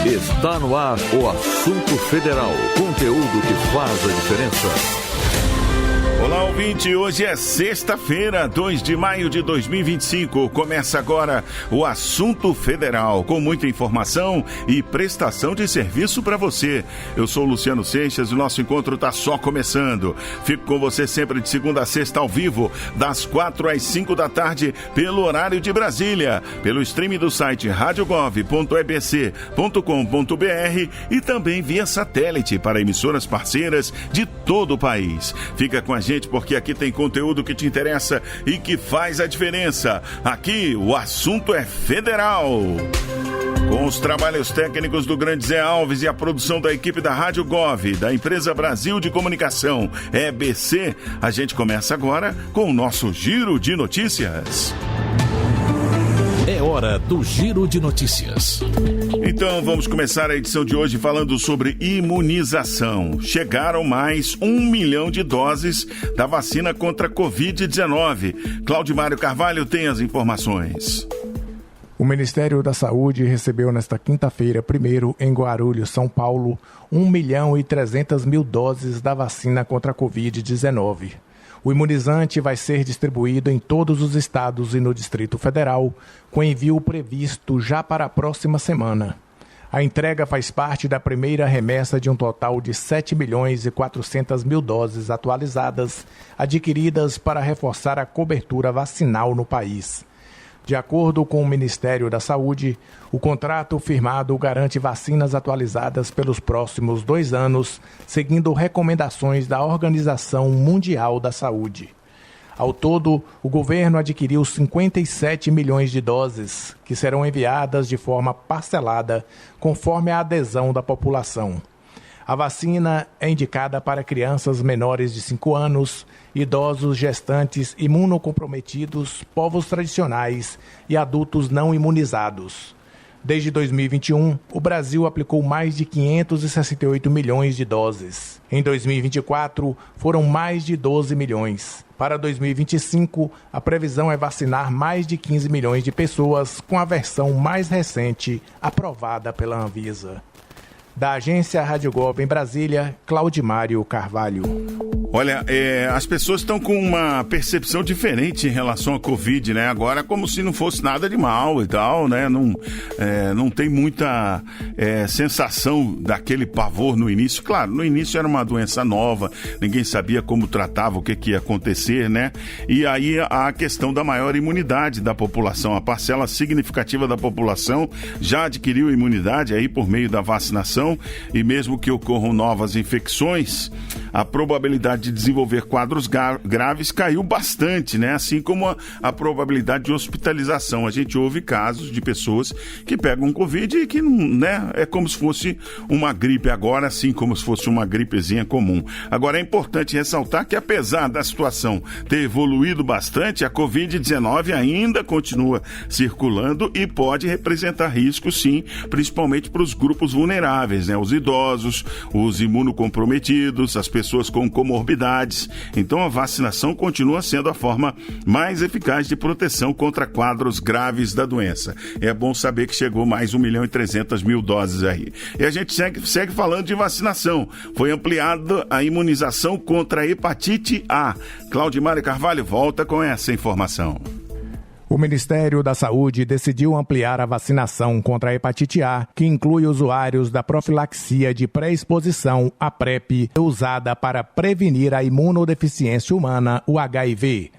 Está no ar o Assunto Federal. Conteúdo que faz a diferença. Olá, ouvinte. Hoje é sexta-feira, 2 de maio de 2025. Começa agora o Assunto Federal, com muita informação e prestação de serviço para você. Eu sou o Luciano Seixas e o nosso encontro está só começando. Fico com você sempre de segunda a sexta ao vivo, das 4 às 5 da tarde, pelo horário de Brasília, pelo stream do site radiogov.ebc.com.br e também via satélite para emissoras parceiras de todo o país. Fica com a gente porque aqui tem conteúdo que te interessa e que faz a diferença. Aqui o assunto é federal. Com os trabalhos técnicos do Grande Zé Alves e a produção da equipe da Rádio Gov, da Empresa Brasil de Comunicação, EBC, a gente começa agora com o nosso Giro de Notícias. É hora do Giro de Notícias. Então vamos começar a edição de hoje falando sobre imunização. Chegaram mais 1 milhão de doses da vacina contra a Covid-19. Claudimário Carvalho tem as informações. O Ministério da Saúde recebeu nesta quinta-feira, primeiro em Guarulhos, São Paulo, 1.300.000 doses da vacina contra a Covid-19. O imunizante vai ser distribuído em todos os estados e no Distrito Federal, com envio previsto já para a próxima semana. A entrega faz parte da primeira remessa de um total de 7.400.000 doses atualizadas, adquiridas para reforçar a cobertura vacinal no país. De acordo com o Ministério da Saúde, o contrato firmado garante vacinas atualizadas pelos próximos 2 anos, seguindo recomendações da Organização Mundial da Saúde. Ao todo, o governo adquiriu 57 milhões de doses, que serão enviadas de forma parcelada, conforme a adesão da população. A vacina é indicada para crianças menores de 5 anos, idosos, gestantes, imunocomprometidos, povos tradicionais e adultos não imunizados. Desde 2021, o Brasil aplicou mais de 568 milhões de doses. Em 2024, foram mais de 12 milhões. Para 2025, a previsão é vacinar mais de 15 milhões de pessoas com a versão mais recente, aprovada pela Anvisa. Da agência Rádio Gov em Brasília, Claudimário Carvalho. Olha, as pessoas estão com uma percepção diferente em relação à Covid, né? Agora, como se não fosse nada de mal e tal, né? Não tem muita sensação daquele pavor no início. Claro, no início era uma doença nova, ninguém sabia como tratava, o que ia acontecer, né? E aí a questão da maior imunidade da população. A parcela significativa da população já adquiriu imunidade aí por meio da vacinação, e mesmo que ocorram novas infecções, a probabilidade de desenvolver quadros graves caiu bastante, né? Assim como a probabilidade de hospitalização. A gente ouve casos de pessoas que pegam Covid e que, né, é como se fosse uma gripe agora, assim como se fosse uma gripezinha comum. Agora é importante ressaltar que, apesar da situação ter evoluído bastante, a Covid-19 ainda continua circulando e pode representar risco, sim, principalmente para os grupos vulneráveis, né? Os idosos, os imunocomprometidos, as pessoas com comorbidades. Então a vacinação continua sendo a forma mais eficaz de proteção contra quadros graves da doença. É bom saber que chegou mais 1.300.000 doses aí. E a gente segue falando de vacinação. Foi ampliada a imunização contra a hepatite A. Claudimário Carvalho volta com essa informação. O Ministério da Saúde decidiu ampliar a vacinação contra a hepatite A, que inclui usuários da profilaxia de pré-exposição, a PrEP, usada para prevenir a imunodeficiência humana, o HIV.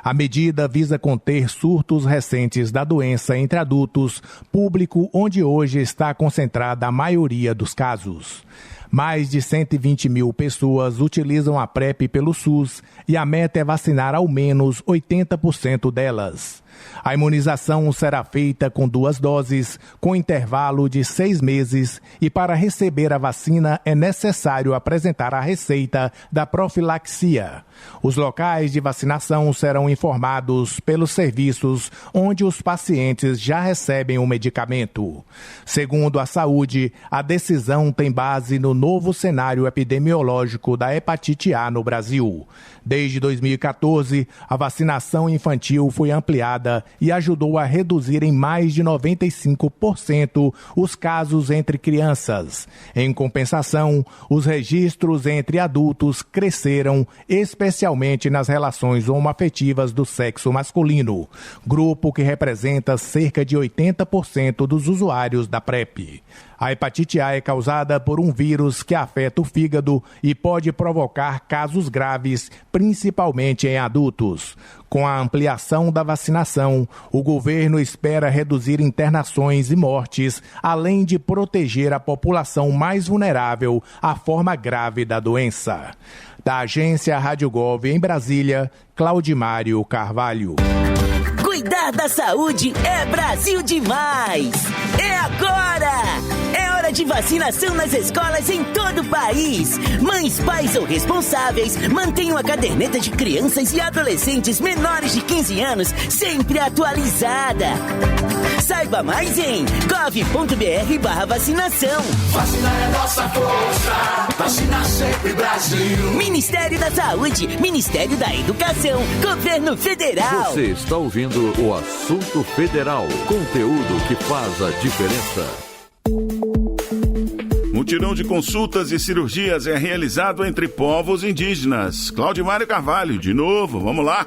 A medida visa conter surtos recentes da doença entre adultos, público onde hoje está concentrada a maioria dos casos. Mais de 120 mil pessoas utilizam a PrEP pelo SUS e a meta é vacinar ao menos 80% delas. A imunização será feita com 2 doses, com intervalo de 6 meses, e para receber a vacina é necessário apresentar a receita da profilaxia. Os locais de vacinação serão informados pelos serviços onde os pacientes já recebem o medicamento. Segundo a saúde, a decisão tem base no novo cenário epidemiológico da hepatite A no Brasil. Desde 2014, a vacinação infantil foi ampliada privada e ajudou a reduzir em mais de 95% os casos entre crianças. Em compensação, os registros entre adultos cresceram, especialmente nas relações homoafetivas do sexo masculino, grupo que representa cerca de 80% dos usuários da PrEP. A hepatite A é causada por um vírus que afeta o fígado e pode provocar casos graves, principalmente em adultos. Com a ampliação da vacinação, o governo espera reduzir internações e mortes, além de proteger a população mais vulnerável à forma grave da doença. Da agência Rádio Gov em Brasília, Claudimário Carvalho. Cuidar da saúde é Brasil demais! É agora! É hora de vacinação nas escolas em todo o país. Mães, pais ou responsáveis, mantenham a caderneta de crianças e adolescentes menores de 15 anos sempre atualizada. Saiba mais em gov.br/vacinação. Vacinar é nossa força, vacina sempre Brasil. Ministério da Saúde, Ministério da Educação, Governo Federal. Você está ouvindo o Assunto Federal, conteúdo que faz a diferença. Mutirão de consultas e cirurgias é realizado entre povos indígenas. Claudimário Carvalho, de novo, vamos lá.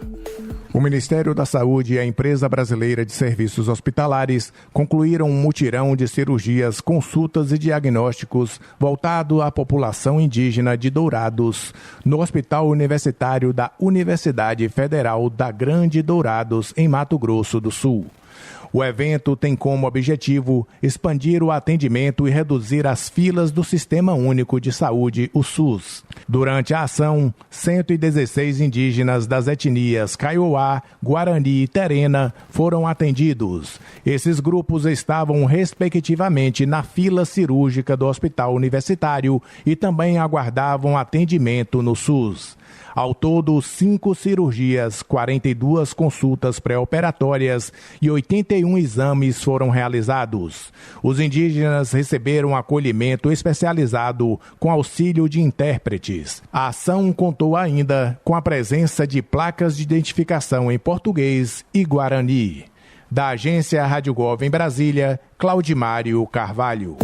O Ministério da Saúde e a Empresa Brasileira de Serviços Hospitalares concluíram um mutirão de cirurgias, consultas e diagnósticos voltado à população indígena de Dourados, no Hospital Universitário da Universidade Federal da Grande Dourados, em Mato Grosso do Sul. O evento tem como objetivo expandir o atendimento e reduzir as filas do Sistema Único de Saúde, o SUS. Durante a ação, 116 indígenas das etnias Kaiowá, Guarani e Terena foram atendidos. Esses grupos estavam, respectivamente, na fila cirúrgica do Hospital Universitário e também aguardavam atendimento no SUS. Ao todo, 5 cirurgias, 42 consultas pré-operatórias e 81 exames foram realizados. Os indígenas receberam acolhimento especializado com auxílio de intérpretes. A ação contou ainda com a presença de placas de identificação em português e guarani. Da agência Rádio Gov em Brasília, Claudimário Carvalho.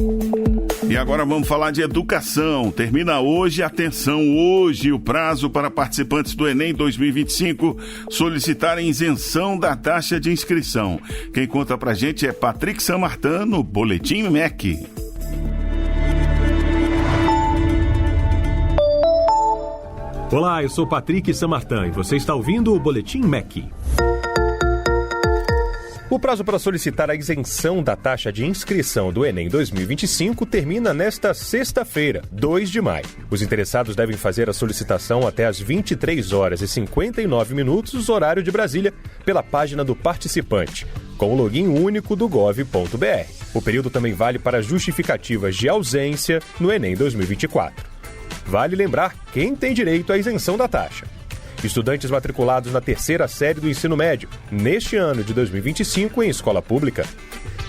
E agora vamos falar de educação. Termina hoje, atenção, hoje o prazo para participantes do Enem 2025 solicitarem isenção da taxa de inscrição. Quem conta pra gente é Patrick Samartan, no Boletim MEC. Olá, eu sou Patrick Samartan e você está ouvindo o Boletim MEC. O prazo para solicitar a isenção da taxa de inscrição do Enem 2025 termina nesta sexta-feira, 2 de maio. Os interessados devem fazer a solicitação até às 23h59, horário de Brasília, pela página do participante, com o login único do gov.br. O período também vale para justificativas de ausência no Enem 2024. Vale lembrar quem tem direito à isenção da taxa. Estudantes matriculados na terceira série do ensino médio, neste ano de 2025 em escola pública.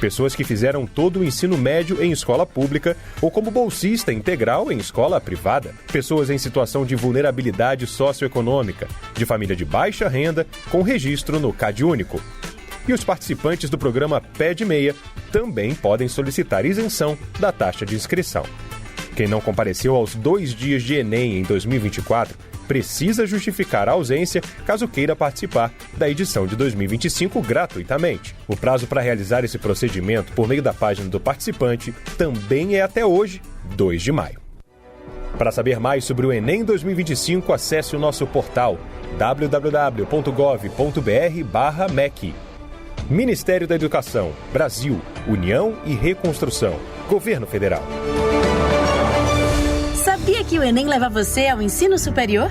Pessoas que fizeram todo o ensino médio em escola pública ou como bolsista integral em escola privada. Pessoas em situação de vulnerabilidade socioeconômica, de família de baixa renda, com registro no CadÚnico. E os participantes do programa PED Meia também podem solicitar isenção da taxa de inscrição. Quem não compareceu aos 2 dias de Enem em 2024 precisa justificar a ausência caso queira participar da edição de 2025 gratuitamente. O prazo para realizar esse procedimento por meio da página do participante também é até hoje, 2 de maio. Para saber mais sobre o Enem 2025, acesse o nosso portal www.gov.br/MEC. Ministério da Educação, Brasil, União e Reconstrução, Governo Federal. Sabia que o Enem leva você ao ensino superior?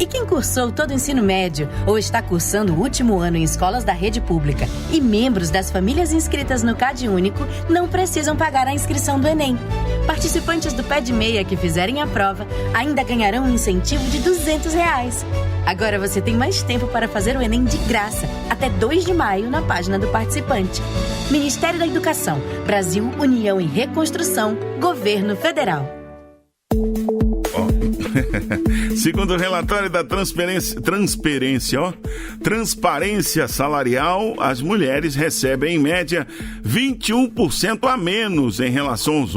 E quem cursou todo o ensino médio ou está cursando o último ano em escolas da rede pública e membros das famílias inscritas no CadÚnico não precisam pagar a inscrição do Enem. Participantes do PED Meia que fizerem a prova ainda ganharão um incentivo de R$200. Agora você tem mais tempo para fazer o Enem de graça, até 2 de maio na página do participante. Ministério da Educação, Brasil, União e Reconstrução, Governo Federal. Segundo o relatório da Transparência Salarial, as mulheres recebem em média 21% a menos em relação aos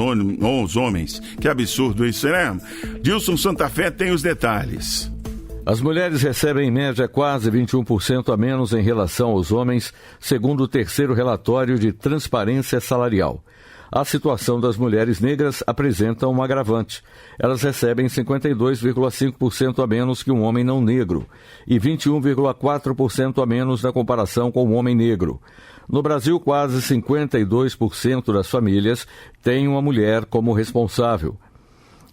homens. Que absurdo isso, né? Dilson Santa Fé tem os detalhes. As mulheres recebem em média quase 21% a menos em relação aos homens, segundo o terceiro relatório de Transparência Salarial. A situação das mulheres negras apresenta um agravante. Elas recebem 52,5% a menos que um homem não negro e 21,4% a menos na comparação com um homem negro. No Brasil, quase 52% das famílias têm uma mulher como responsável.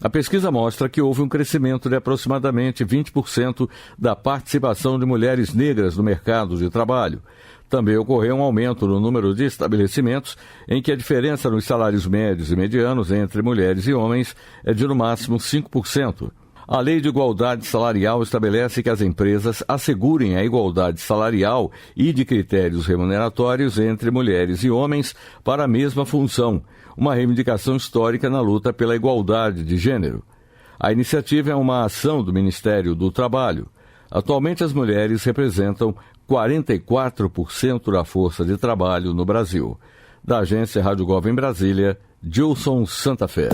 A pesquisa mostra que houve um crescimento de aproximadamente 20% da participação de mulheres negras no mercado de trabalho. Também ocorreu um aumento no número de estabelecimentos em que a diferença nos salários médios e medianos entre mulheres e homens é de no máximo 5%. A Lei de Igualdade Salarial estabelece que as empresas assegurem a igualdade salarial e de critérios remuneratórios entre mulheres e homens para a mesma função, uma reivindicação histórica na luta pela igualdade de gênero. A iniciativa é uma ação do Ministério do Trabalho. Atualmente, as mulheres representam 44% da força de trabalho no Brasil. Da agência Rádio Gov em Brasília, Dilson Santa Fé.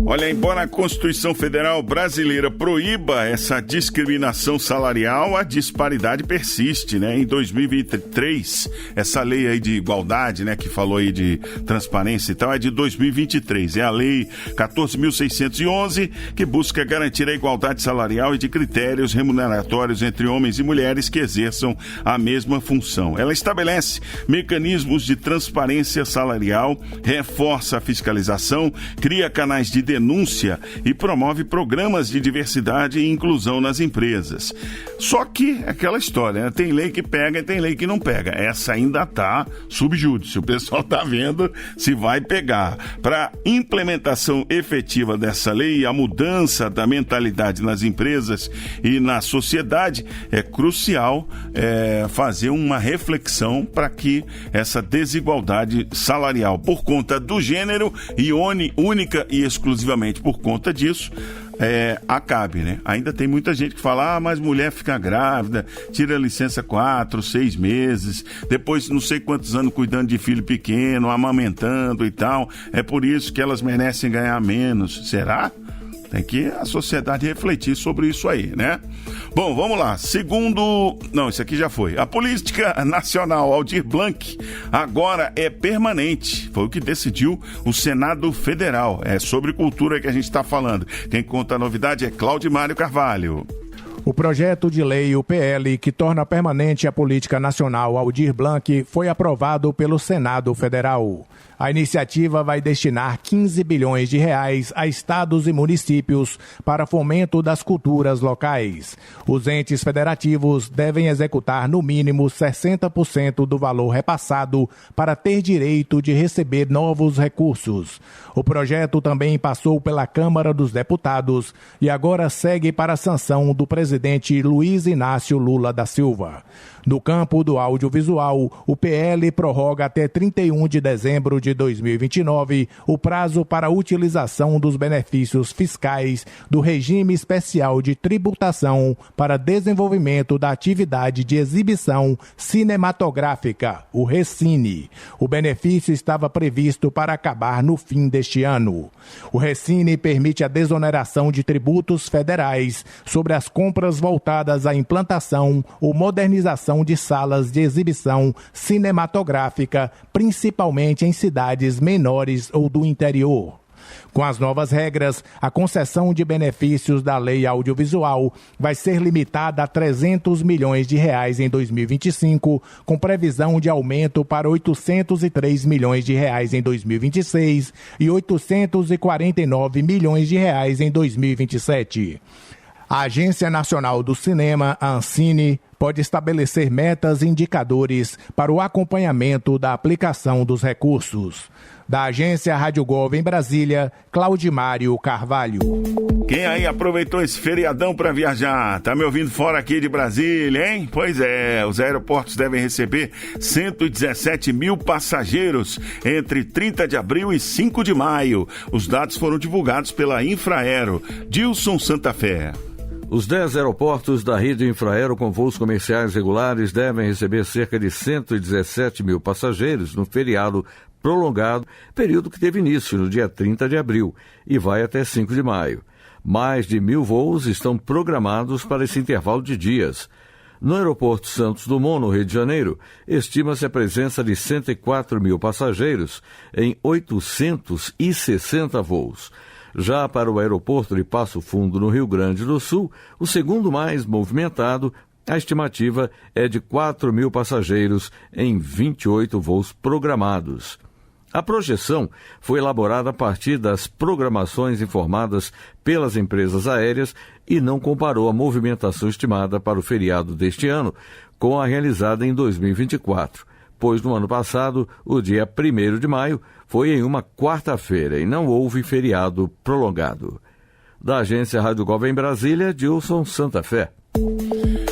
Olha, embora a Constituição Federal Brasileira proíba essa discriminação salarial, a disparidade persiste, né? Em 2023, essa lei aí de igualdade, né, que falou aí de transparência e tal, é de 2023. É a lei 14.611, que busca garantir a igualdade salarial e de critérios remuneratórios entre homens e mulheres que exerçam a mesma função. Ela estabelece mecanismos de transparência salarial, reforça a fiscalização, cria canais de denúncia e promove programas de diversidade e inclusão nas empresas. Só que aquela história, né? Tem lei que pega e tem lei que não pega. Essa ainda está sob júdice. O pessoal está vendo se vai pegar. Para implementação efetiva dessa lei e a mudança da mentalidade nas empresas e na sociedade, é crucial fazer uma reflexão para que essa desigualdade salarial por conta do gênero e única e exclusivamente por conta disso, acabe, né? Ainda tem muita gente que fala, mas mulher fica grávida, tira licença 4, 6 meses, depois não sei quantos anos cuidando de filho pequeno, amamentando e tal, é por isso que elas merecem ganhar menos. Será? Tem que a sociedade refletir sobre isso aí, né? Bom, vamos lá. Não, isso aqui já foi. A política nacional Aldir Blanc agora é permanente. Foi o que decidiu o Senado Federal. É sobre cultura que a gente está falando. Quem conta a novidade é Claudimário Carvalho. O projeto de lei, o PL, que torna permanente a política nacional Aldir Blanc, foi aprovado pelo Senado Federal. A iniciativa vai destinar 15 bilhões de reais a estados e municípios para fomento das culturas locais. Os entes federativos devem executar no mínimo 60% do valor repassado para ter direito de receber novos recursos. O projeto também passou pela Câmara dos Deputados e agora segue para a sanção do presidente Luiz Inácio Lula da Silva. No campo do audiovisual, o PL prorroga até 31 de dezembro de 2029 o prazo para a utilização dos benefícios fiscais do regime especial de tributação para desenvolvimento da atividade de exibição cinematográfica, o Recine. O benefício estava previsto para acabar no fim deste ano. O Recine permite a desoneração de tributos federais sobre as compras voltadas à implantação ou modernização de salas de exibição cinematográfica, principalmente em cidades menores ou do interior. Com as novas regras, a concessão de benefícios da lei audiovisual vai ser limitada a 300 milhões de reais em 2025, com previsão de aumento para 803 milhões de reais em 2026 e 849 milhões de reais em 2027. A Agência Nacional do Cinema, a Ancine, pode estabelecer metas e indicadores para o acompanhamento da aplicação dos recursos. Da agência Rádio Gov em Brasília, Claudimário Carvalho. Quem aí aproveitou esse feriadão para viajar? Tá me ouvindo fora aqui de Brasília, hein? Pois é, os aeroportos devem receber 117 mil passageiros entre 30 de abril e 5 de maio. Os dados foram divulgados pela Infraero. Dilson Santa Fé. Os 10 aeroportos da rede Infraero com voos comerciais regulares devem receber cerca de 117 mil passageiros no feriado prolongado, período que teve início no dia 30 de abril e vai até 5 de maio. Mais de 1.000 voos estão programados para esse intervalo de dias. No aeroporto Santos Dumont, no Rio de Janeiro, estima-se a presença de 104 mil passageiros em 860 voos. Já para o aeroporto de Passo Fundo, no Rio Grande do Sul, o segundo mais movimentado, a estimativa é de 4 mil passageiros em 28 voos programados. A projeção foi elaborada a partir das programações informadas pelas empresas aéreas e não comparou a movimentação estimada para o feriado deste ano com a realizada em 2024, pois no ano passado, o dia 1º de maio, foi em uma quarta-feira e não houve feriado prolongado. Da agência Rádio Gov em Brasília, Dilson Santa Fé.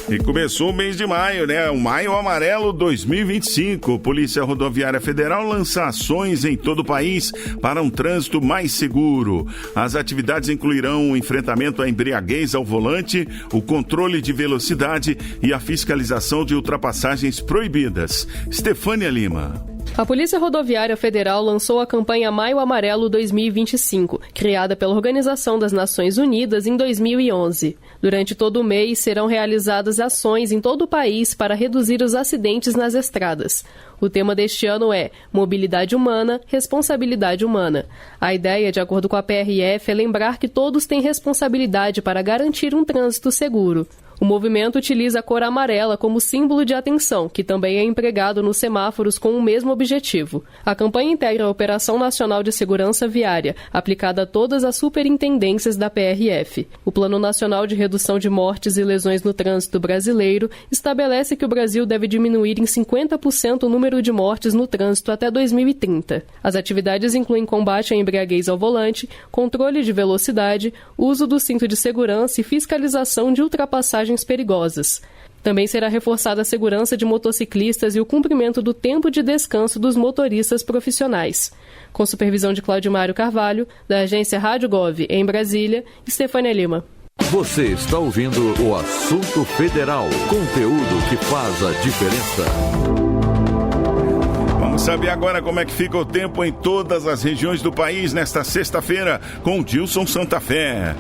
E começou o mês de maio, né? O Maio Amarelo 2025. Polícia Rodoviária Federal lança ações em todo o país para um trânsito mais seguro. As atividades incluirão o enfrentamento à embriaguez ao volante, o controle de velocidade e a fiscalização de ultrapassagens proibidas. Stefânia Lima. A Polícia Rodoviária Federal lançou a campanha Maio Amarelo 2025, criada pela Organização das Nações Unidas em 2011. Durante todo o mês, serão realizadas ações em todo o país para reduzir os acidentes nas estradas. O tema deste ano é Mobilidade Humana, Responsabilidade Humana. A ideia, de acordo com a PRF, é lembrar que todos têm responsabilidade para garantir um trânsito seguro. O movimento utiliza a cor amarela como símbolo de atenção, que também é empregado nos semáforos com o mesmo objetivo. A campanha integra a Operação Nacional de Segurança Viária, aplicada a todas as superintendências da PRF. O Plano Nacional de Redução de Mortes e Lesões no Trânsito Brasileiro estabelece que o Brasil deve diminuir em 50% o número de mortes no trânsito até 2030. As atividades incluem combate à embriaguez ao volante, controle de velocidade, uso do cinto de segurança e fiscalização de ultrapassagens perigosas. Também será reforçada a segurança de motociclistas e o cumprimento do tempo de descanso dos motoristas profissionais. Com supervisão de Claudimário Carvalho, da agência Rádio Gov em Brasília, Stefânia Lima. Você está ouvindo o Assunto Federal, conteúdo que faz a diferença. Vamos saber agora como é que fica o tempo em todas as regiões do país nesta sexta-feira com Dilson Santa Fé.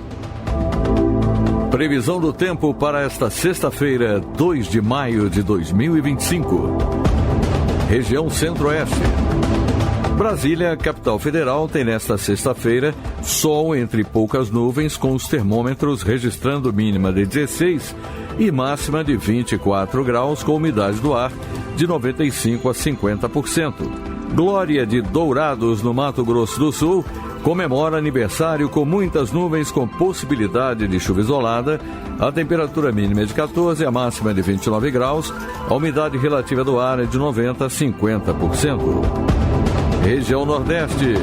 Previsão do tempo para esta sexta-feira, 2 de maio de 2025. Região Centro-Oeste. Brasília, capital federal, tem nesta sexta-feira sol entre poucas nuvens, com os termômetros registrando mínima de 16 e máxima de 24 graus, com umidade do ar de 95% a 50%. Glória de Dourados, no Mato Grosso do Sul, comemora aniversário com muitas nuvens com possibilidade de chuva isolada. A temperatura mínima é de 14, a máxima é de 29 graus. A umidade relativa do ar é de 90% a 50%. Região Nordeste.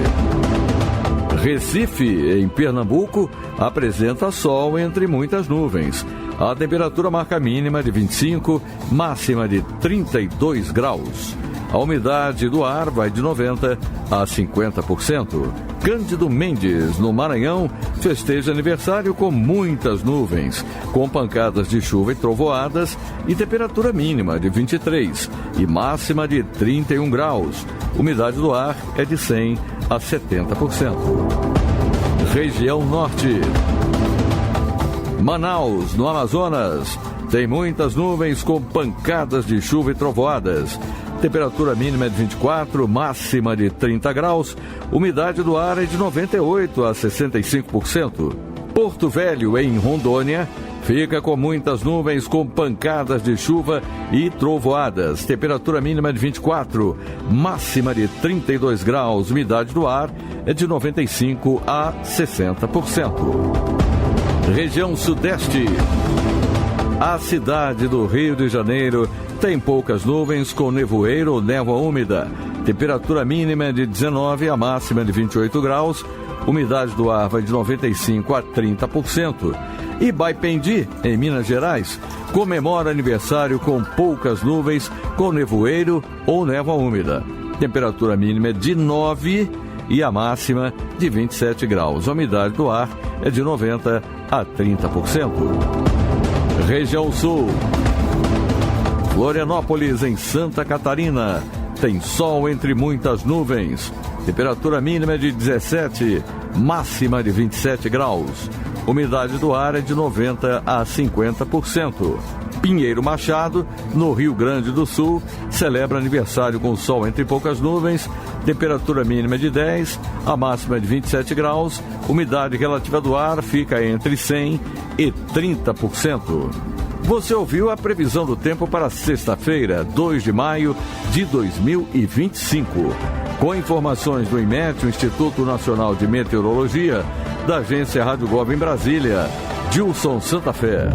Recife, em Pernambuco, apresenta sol entre muitas nuvens. A temperatura marca mínima de 25, máxima de 32 graus. A umidade do ar vai de 90% a 50%. Cândido Mendes, no Maranhão, festeja aniversário com muitas nuvens, com pancadas de chuva e trovoadas e temperatura mínima de 23 e máxima de 31 graus. Umidade do ar é de 100% a 70%. Região Norte. Manaus, no Amazonas, tem muitas nuvens com pancadas de chuva e trovoadas. Temperatura mínima é de 24, máxima de 30 graus. Umidade do ar é de 98% a 65%. Porto Velho, em Rondônia, fica com muitas nuvens com pancadas de chuva e trovoadas. Temperatura mínima de 24, máxima de 32 graus. Umidade do ar é de 95% a 60%. Região Sudeste. A cidade do Rio de Janeiro tem poucas nuvens com nevoeiro ou névoa úmida. Temperatura mínima é de 19, a máxima é de 28 graus. umidade do ar vai de 95% a 30%. E Baipendi, em Minas Gerais, comemora aniversário com poucas nuvens, com nevoeiro ou névoa úmida. Temperatura mínima é de 9 e a máxima de 27 graus. A umidade do ar é de 90% a 30%. Região Sul. Florianópolis, em Santa Catarina, tem sol entre muitas nuvens. Temperatura mínima é de 17, máxima de 27 graus. Umidade do ar é de 90% a 50%. Pinheiro Machado, no Rio Grande do Sul, celebra aniversário com sol entre poucas nuvens. Temperatura mínima é de 10, a máxima é de 27 graus. Umidade relativa do ar fica entre 100% e 30%. Você ouviu a previsão do tempo para sexta-feira, 2 de maio de 2025. Com informações do IMET, o Instituto Nacional de Meteorologia, da agência Rádio Globo em Brasília, Gilson Santa Fé.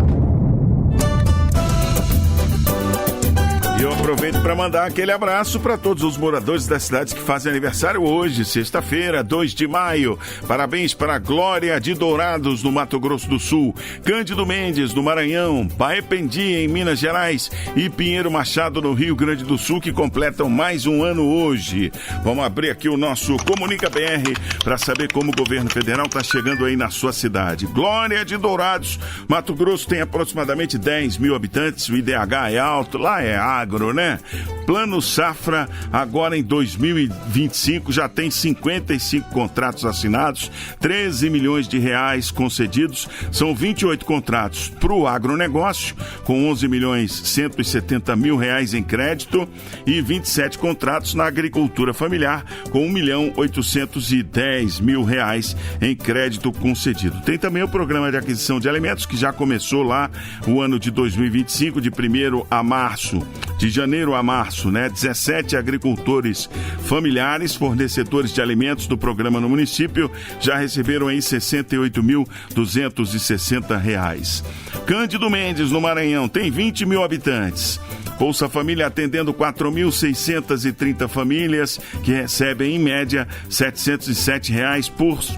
E eu aproveito para mandar aquele abraço para todos os moradores das cidades que fazem aniversário hoje, sexta-feira, 2 de maio. Parabéns para a Glória de Dourados, no Mato Grosso do Sul, Cândido Mendes, no Maranhão, Baipendi, em Minas Gerais, e Pinheiro Machado, no Rio Grande do Sul, que completam mais um ano hoje. Vamos abrir aqui o nosso Comunica BR para saber como o governo federal está chegando aí na sua cidade. Glória de Dourados, Mato Grosso, tem aproximadamente 10 mil habitantes, o IDH é alto, lá é agro, né? Plano Safra, agora em 2025, já tem 55 contratos assinados, 13 milhões de reais concedidos, são 28 contratos para o agronegócio, com 11 milhões 170 mil reais em crédito, e 27 contratos na agricultura familiar, com 1 milhão 810 mil reais em crédito concedido. Tem também o programa de aquisição de alimentos, que já começou lá o ano de 2025, de 1º a março. De janeiro a março, né? 17 agricultores familiares, fornecedores de alimentos do programa no município, já receberam aí R$ 68.260. Cândido Mendes, no Maranhão, tem 20 mil habitantes. Bolsa Família atendendo 4.630 famílias que recebem, em média, R$ 707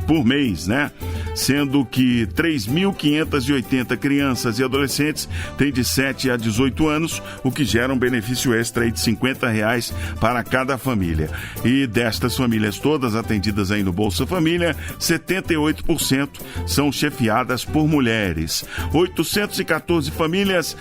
por mês, né? Sendo que 3.580 crianças e adolescentes têm de 7 a 18 anos, o que gera um benefício extra aí de R$ 50 para cada família. E destas famílias todas atendidas aí no Bolsa Família, 78% são chefiadas por mulheres. 814 famílias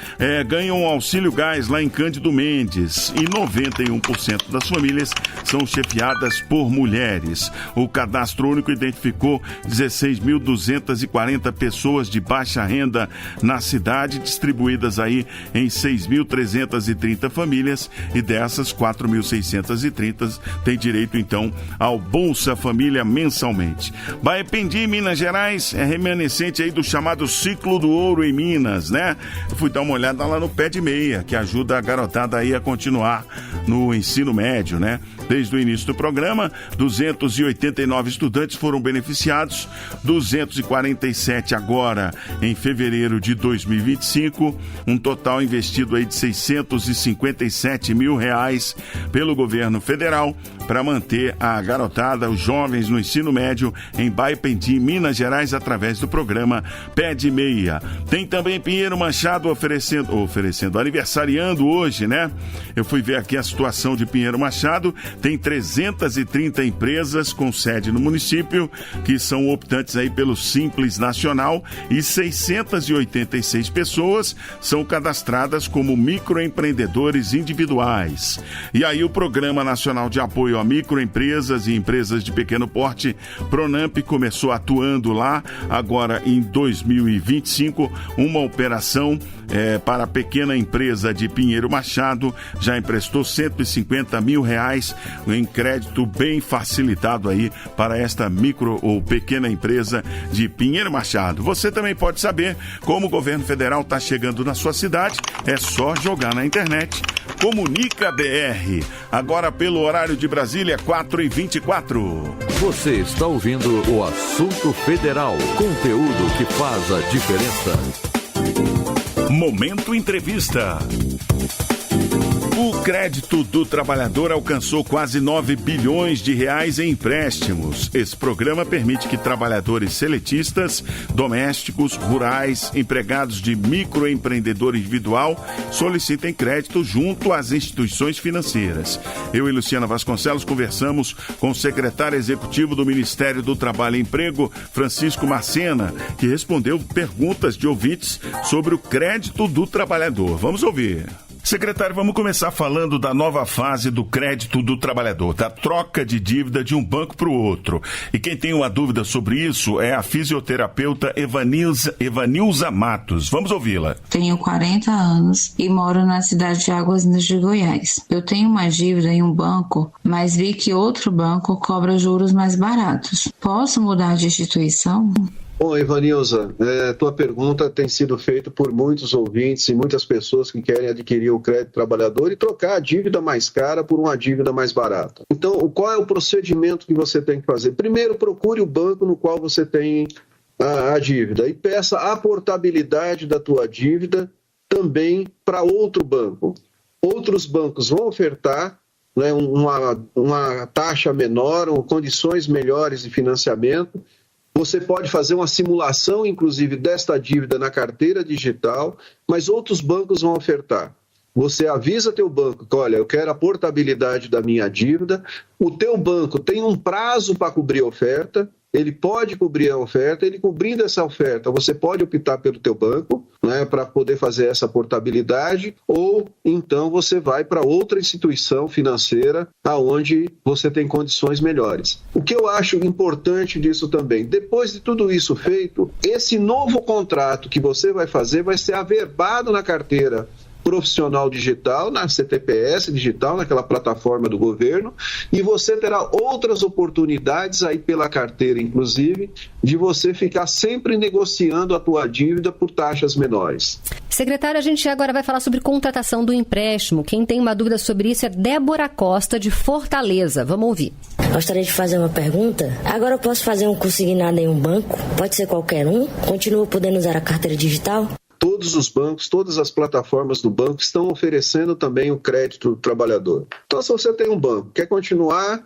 ganham um auxílio gás lá em Cândido Mendes, e 91% das famílias são chefiadas por mulheres. O Cadastro Único identificou 16.240 pessoas de baixa renda na cidade, distribuídas aí em 6.330 famílias, e dessas 4.630 têm direito então ao Bolsa Família mensalmente. Baipendi, Minas Gerais, é remanescente aí do chamado Ciclo do Ouro em Minas, né? Eu fui dar uma olhada lá no Pé de Meia, que ajuda a garotada aí a continuar no ensino médio, né? Desde o início do programa, 289 estudantes foram beneficiados, 247 agora em fevereiro de 2025, um total investido aí de R$ 657 mil pelo governo federal para manter a garotada, os jovens no ensino médio em Baipendi, Minas Gerais, através do programa Pé de Meia. Tem também Pinheiro Machado oferecendo, aniversariando hoje, né? Eu fui ver aqui a situação de Pinheiro Machado, tem 330 empresas com sede no município, que são optantes aí pelo Simples Nacional, e 686 pessoas são cadastradas como microempreendedores individuais. E aí o Programa Nacional de Apoio a Microempresas e Empresas de Pequeno Porte, Pronamp, começou atuando lá, agora em 2025, uma operação para a pequena empresa de Pinheiro Machado, já emprestou R$ 150 mil em crédito bem facilitado aí para esta micro ou pequena empresa de Pinheiro Machado. Você também pode saber como o governo federal está chegando na sua cidade, é só jogar na internet. Comunica BR. Agora pelo horário de Brasília, 4h24. Você está ouvindo o Assunto Federal, conteúdo que faz a diferença. Momento Entrevista. O crédito do trabalhador alcançou quase 9 bilhões de reais em empréstimos. Esse programa permite que trabalhadores seletistas, domésticos, rurais, empregados de microempreendedor individual solicitem crédito junto às instituições financeiras. Eu e Luciana Vasconcelos conversamos com o secretário executivo do Ministério do Trabalho e Emprego, Francisco Marcena, que respondeu perguntas de ouvintes sobre o crédito do trabalhador. Vamos ouvir. Secretário, vamos começar falando da nova fase do crédito do trabalhador, da troca de dívida de um banco para o outro. E quem tem uma dúvida sobre isso é a fisioterapeuta Evanilza Matos. Vamos ouvi-la. Tenho 40 anos e moro na cidade de Águas Lindas de Goiás. Eu tenho uma dívida em um banco, mas vi que outro banco cobra juros mais baratos. Posso mudar de instituição? Bom, Evanilza, tua pergunta tem sido feita por muitos ouvintes e muitas pessoas que querem adquirir o crédito trabalhador e trocar a dívida mais cara por uma dívida mais barata. Então, qual é o procedimento que você tem que fazer? Primeiro, procure o banco no qual você tem a dívida e peça a portabilidade da tua dívida também para outro banco. Outros bancos vão ofertar, né, uma taxa menor ou condições melhores de financiamento. Você pode fazer uma simulação, inclusive, desta dívida na carteira digital, mas outros bancos vão ofertar. Você avisa teu banco que, olha, eu quero a portabilidade da minha dívida, o teu banco tem um prazo para cobrir a oferta, ele pode cobrir a oferta, ele cobrindo essa oferta, você pode optar pelo teu banco, né, para poder fazer essa portabilidade, ou então você vai para outra instituição financeira aonde você tem condições melhores. O que eu acho importante disso também, depois de tudo isso feito, esse novo contrato que você vai fazer vai ser averbado na carteira profissional digital, na CTPS digital, naquela plataforma do governo, e você terá outras oportunidades aí pela carteira, inclusive, de você ficar sempre negociando a tua dívida por taxas menores. Secretário, a gente agora vai falar sobre contratação do empréstimo. Quem tem uma dúvida sobre isso é Débora Costa, de Fortaleza. Vamos ouvir. Gostaria de fazer uma pergunta. Agora eu posso fazer um consignado em um banco? Pode ser qualquer um? Continuo podendo usar a carteira digital? Todos os bancos, todas as plataformas do banco estão oferecendo também o crédito do trabalhador. Então, se você tem um banco, quer continuar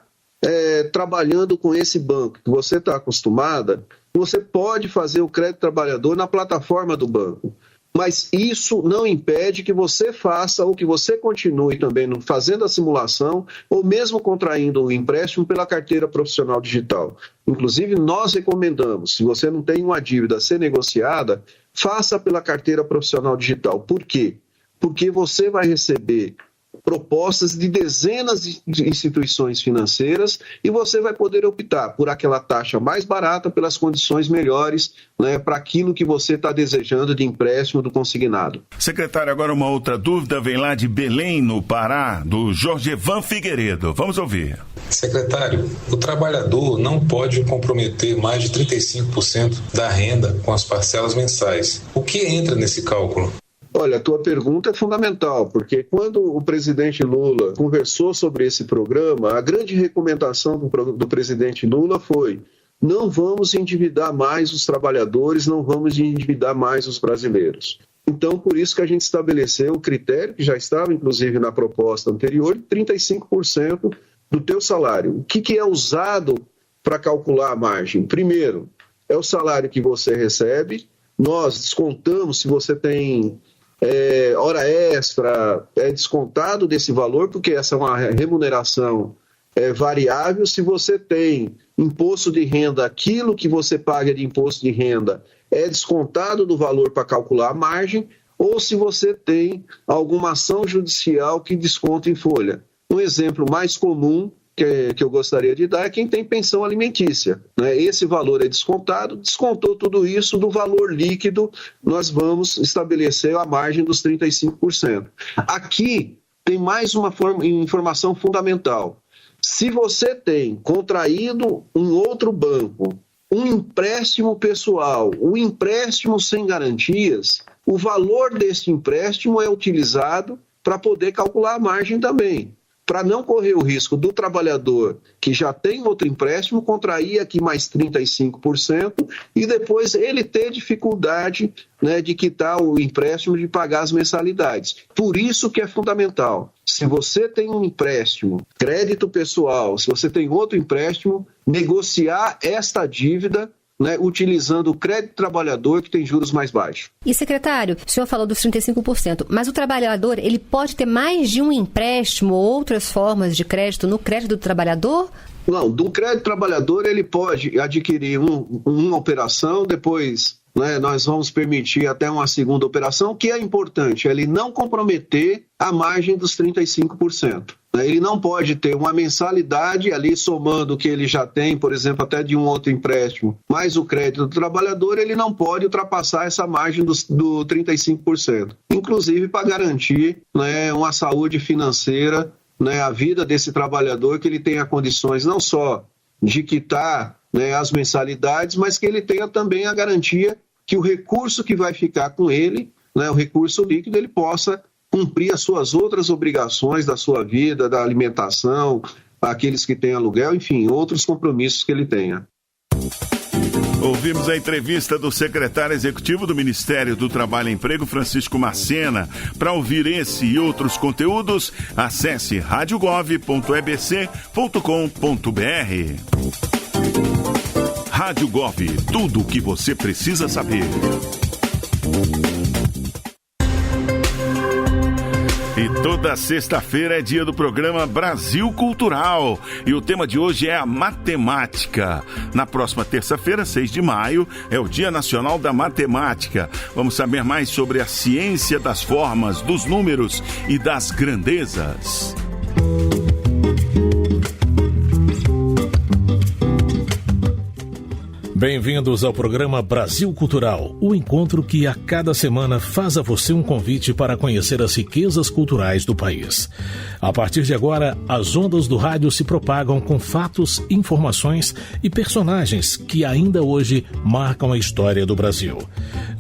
trabalhando com esse banco que você está acostumada, você pode fazer o crédito trabalhador na plataforma do banco. Mas isso não impede que você faça ou que você continue também fazendo a simulação ou mesmo contraindo o empréstimo pela carteira profissional digital. Inclusive, nós recomendamos, se você não tem uma dívida a ser negociada, faça pela carteira profissional digital. Por quê? Porque você vai receber propostas de dezenas de instituições financeiras e você vai poder optar por aquela taxa mais barata, pelas condições melhores, né, para aquilo que você está desejando de empréstimo do consignado. Secretário, agora uma outra dúvida vem lá de Belém, no Pará, do Jorgevan Figueiredo. Vamos ouvir. Secretário, o trabalhador não pode comprometer mais de 35% da renda com as parcelas mensais. O que entra nesse cálculo? Olha, a tua pergunta é fundamental, porque quando o presidente Lula conversou sobre esse programa, a grande recomendação do presidente Lula foi: não vamos endividar mais os trabalhadores, não vamos endividar mais os brasileiros. Então, por isso que a gente estabeleceu o critério, que já estava inclusive na proposta anterior, de 35% do teu salário. O que é usado para calcular a margem? Primeiro, é o salário que você recebe, nós descontamos se você tem hora extra, é descontado desse valor, porque essa é uma remuneração variável. Se você tem imposto de renda, aquilo que você paga de imposto de renda é descontado do valor para calcular a margem, ou se você tem alguma ação judicial que desconta em folha. Um exemplo mais comum que eu gostaria de dar é quem tem pensão alimentícia, né? Esse valor é descontado, descontou tudo isso do valor líquido, nós vamos estabelecer a margem dos 35%. Aqui tem mais uma informação fundamental. Se você tem contraído um outro banco, um empréstimo pessoal, um empréstimo sem garantias, o valor desse empréstimo é utilizado para poder calcular a margem também. para não correr o risco do trabalhador que já tem outro empréstimo contrair aqui mais 35% e depois ele ter dificuldade, né, de quitar o empréstimo, de pagar as mensalidades. Por isso que é fundamental. Se você tem um empréstimo, crédito pessoal, se você tem outro empréstimo, negociar esta dívida, né, utilizando o crédito trabalhador, que tem juros mais baixos. E, secretário, o senhor falou dos 35%, mas o trabalhador, ele pode ter mais de um empréstimo ou outras formas de crédito no crédito do trabalhador? Não, do crédito trabalhador ele pode adquirir uma operação, depois, né, nós vamos permitir até uma segunda operação, que é importante, ele não comprometer a margem dos 35%. Ele não pode ter uma mensalidade ali somando o que ele já tem, por exemplo, até de um outro empréstimo, mais o crédito do trabalhador, ele não pode ultrapassar essa margem do 35%. Inclusive para garantir, né, uma saúde financeira, né, a vida desse trabalhador, que ele tenha condições não só de quitar, né, as mensalidades, mas que ele tenha também a garantia que o recurso que vai ficar com ele, né, o recurso líquido, ele possa cumprir as suas outras obrigações da sua vida, da alimentação, aqueles que têm aluguel, enfim, outros compromissos que ele tenha. Ouvimos a entrevista do secretário executivo do Ministério do Trabalho e Emprego, Francisco Marcena. Para ouvir esse e outros conteúdos, acesse radiogov.ebc.com.br. Rádio Gov, tudo o que você precisa saber. E toda sexta-feira é dia do programa Brasil Cultural. E o tema de hoje é a matemática. Na próxima terça-feira, 6 de maio, é o Dia Nacional da Matemática. Vamos saber mais sobre a ciência das formas, dos números e das grandezas. Bem-vindos ao programa Brasil Cultural, o encontro que a cada semana faz a você um convite para conhecer as riquezas culturais do país. A partir de agora, as ondas do rádio se propagam com fatos, informações e personagens que ainda hoje marcam a história do Brasil.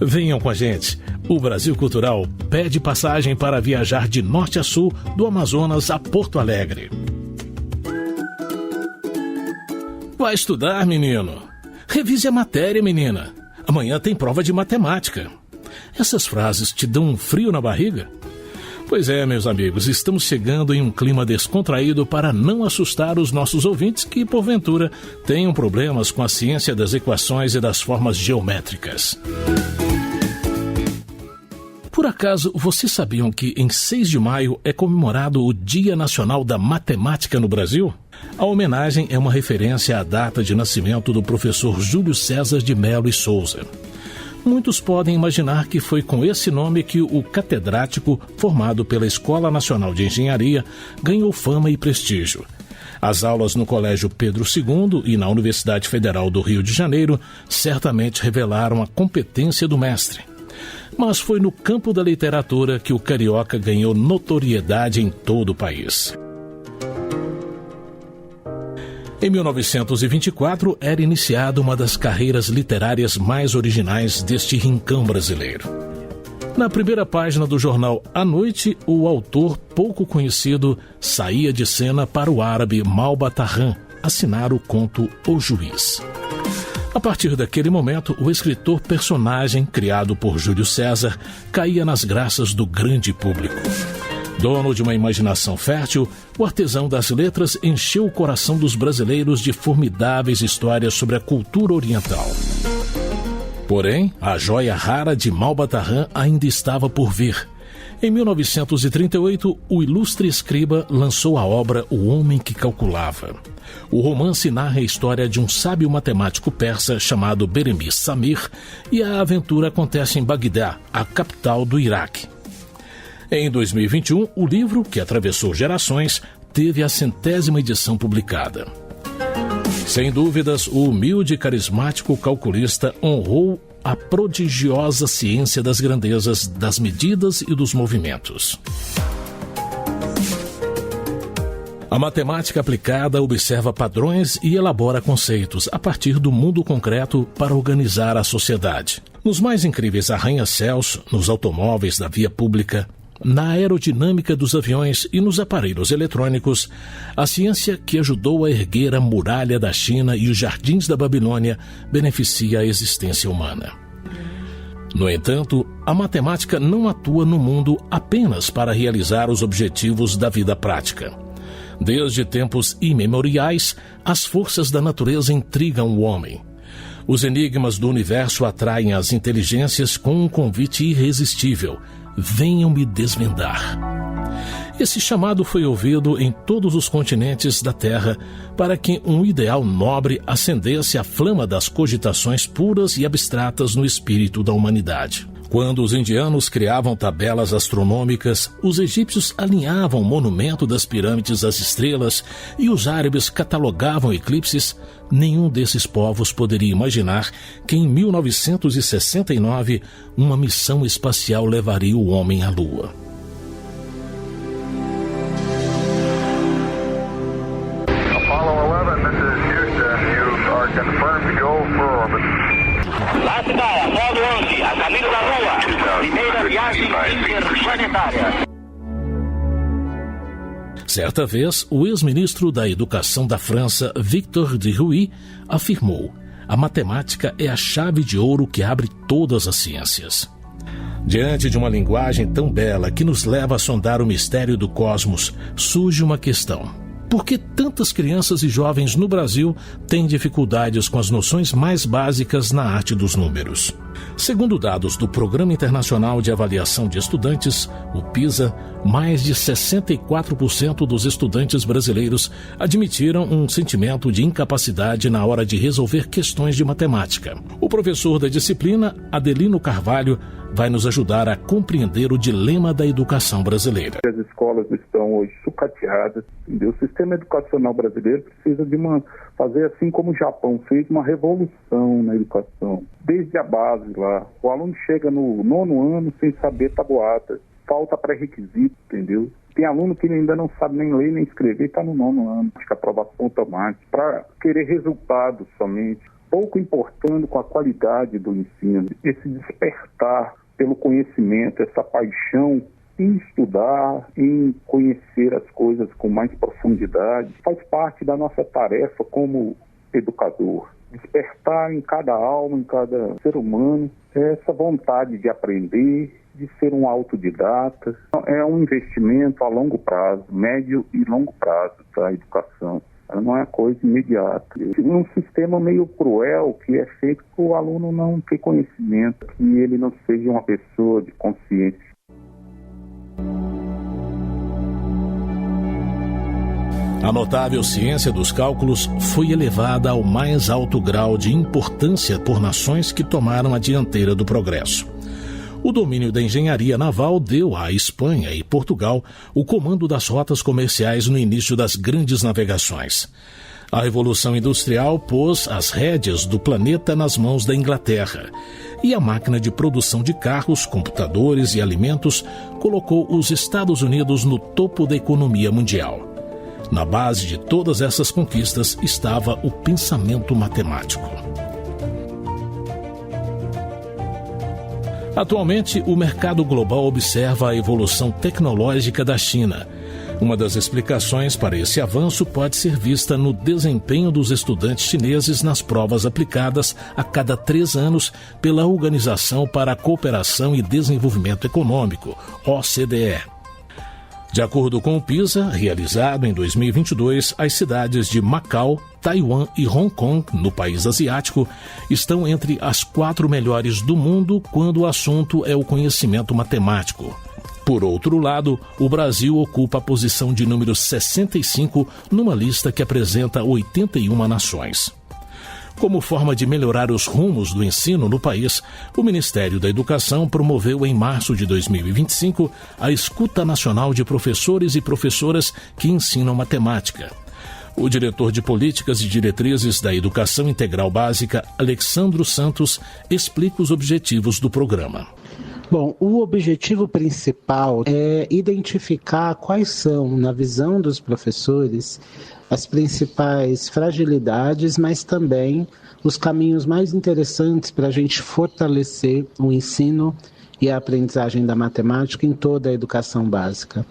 Venham com a gente. O Brasil Cultural pede passagem para viajar de norte a sul, do Amazonas a Porto Alegre. Vai estudar, menino? Revise a matéria, menina. Amanhã tem prova de matemática. Essas frases te dão um frio na barriga? Pois é, meus amigos, estamos chegando em um clima descontraído para não assustar os nossos ouvintes que, porventura, tenham problemas com a ciência das equações e das formas geométricas. Por acaso, vocês sabiam que em 6 de maio é comemorado o Dia Nacional da Matemática no Brasil? A homenagem é uma referência à data de nascimento do professor Júlio César de Melo e Souza. Muitos podem imaginar que foi com esse nome que o catedrático, formado pela Escola Nacional de Engenharia, ganhou fama e prestígio. As aulas no Colégio Pedro II e na Universidade Federal do Rio de Janeiro certamente revelaram a competência do mestre. Mas foi no campo da literatura que o carioca ganhou notoriedade em todo o país. Em 1924, era iniciada uma das carreiras literárias mais originais deste rincão brasileiro. Na primeira página do jornal À Noite, o autor, pouco conhecido, saía de cena para o árabe Malbatarran assinar o conto O Juiz. A partir daquele momento, o escritor personagem, criado por Júlio César, caía nas graças do grande público. Dono de uma imaginação fértil, o artesão das letras encheu o coração dos brasileiros de formidáveis histórias sobre a cultura oriental. Porém, a joia rara de Malbatarran ainda estava por vir. Em 1938, o ilustre escriba lançou a obra O Homem que Calculava. O romance narra a história de um sábio matemático persa chamado Beremis Samir e a aventura acontece em Bagdá, a capital do Iraque. Em 2021, o livro, que atravessou gerações, teve a 100ª edição publicada. Sem dúvidas, o humilde e carismático calculista honrou a prodigiosa ciência das grandezas, das medidas e dos movimentos. A matemática aplicada observa padrões e elabora conceitos a partir do mundo concreto para organizar a sociedade. Nos mais incríveis arranha-céus, nos automóveis da via pública, na aerodinâmica dos aviões e nos aparelhos eletrônicos, a ciência que ajudou a erguer a muralha da China e os jardins da Babilônia beneficia a existência humana. No entanto, a matemática não atua no mundo apenas para realizar os objetivos da vida prática. Desde tempos imemoriais, as forças da natureza intrigam o homem. Os enigmas do universo atraem as inteligências com um convite irresistível: venham me desvendar. Esse chamado foi ouvido em todos os continentes da Terra para que um ideal nobre acendesse a flama das cogitações puras e abstratas no espírito da humanidade. Quando os indianos criavam tabelas astronômicas, os egípcios alinhavam o monumento das pirâmides às estrelas e os árabes catalogavam eclipses, nenhum desses povos poderia imaginar que em 1969 uma missão espacial levaria o homem à Lua. Apollo 11, a caminho da Lua, primeira viagem interplanetária. Certa vez, o ex-ministro da Educação da França, Victor Duruy, afirmou: a matemática é a chave de ouro que abre todas as ciências. Diante de uma linguagem tão bela que nos leva a sondar o mistério do cosmos, surge uma questão. Por que tantas crianças e jovens no Brasil têm dificuldades com as noções mais básicas na arte dos números? Segundo dados do Programa Internacional de Avaliação de Estudantes, o PISA, mais de 64% dos estudantes brasileiros admitiram um sentimento de incapacidade na hora de resolver questões de matemática. O professor da disciplina, Adelino Carvalho, vai nos ajudar a compreender o dilema da educação brasileira. As escolas estão hoje sucateadas, entendeu? O sistema educacional brasileiro precisa de fazer assim como o Japão fez, uma revolução na educação. Desde a base lá, o aluno chega no 9º ano sem saber tabuada, falta pré-requisito, entendeu? Tem aluno que ainda não sabe nem ler nem escrever, está no 9º ano, acho que aprovação automática, para querer resultados somente, pouco importando com a qualidade do ensino. Esse despertar pelo conhecimento, essa paixão em estudar, em conhecer as coisas com mais profundidade, faz parte da nossa tarefa como educador. Despertar em cada alma, em cada ser humano, essa vontade de aprender, de ser um autodidata. É um investimento a longo prazo, médio e longo prazo da educação. Ela não é coisa imediata. Um sistema meio cruel que é feito para o aluno não ter conhecimento, que ele não seja uma pessoa de consciência. A notável ciência dos cálculos foi elevada ao mais alto grau de importância por nações que tomaram a dianteira do progresso. O domínio da engenharia naval deu à Espanha e Portugal o comando das rotas comerciais no início das grandes navegações. A Revolução Industrial pôs as rédeas do planeta nas mãos da Inglaterra, e a máquina de produção de carros, computadores e alimentos colocou os Estados Unidos no topo da economia mundial. Na base de todas essas conquistas estava o pensamento matemático. Atualmente, o mercado global observa a evolução tecnológica da China. Uma das explicações para esse avanço pode ser vista no desempenho dos estudantes chineses nas provas aplicadas a cada 3 anos pela Organização para a Cooperação e Desenvolvimento Econômico, OCDE. De acordo com o PISA, realizado em 2022, as cidades de Macau, Taiwan e Hong Kong, no país asiático, estão entre as 4 melhores do mundo quando o assunto é o conhecimento matemático. Por outro lado, o Brasil ocupa a posição de número 65 numa lista que apresenta 81 nações. Como forma de melhorar os rumos do ensino no país, o Ministério da Educação promoveu em março de 2025 a Escuta Nacional de Professores e Professoras que ensinam matemática. O diretor de Políticas e Diretrizes da Educação Integral Básica, Alexandro Santos, explica os objetivos do programa. Bom, o objetivo principal é identificar quais são, na visão dos professores, as principais fragilidades, mas também os caminhos mais interessantes para a gente fortalecer o ensino e a aprendizagem da matemática em toda a educação básica.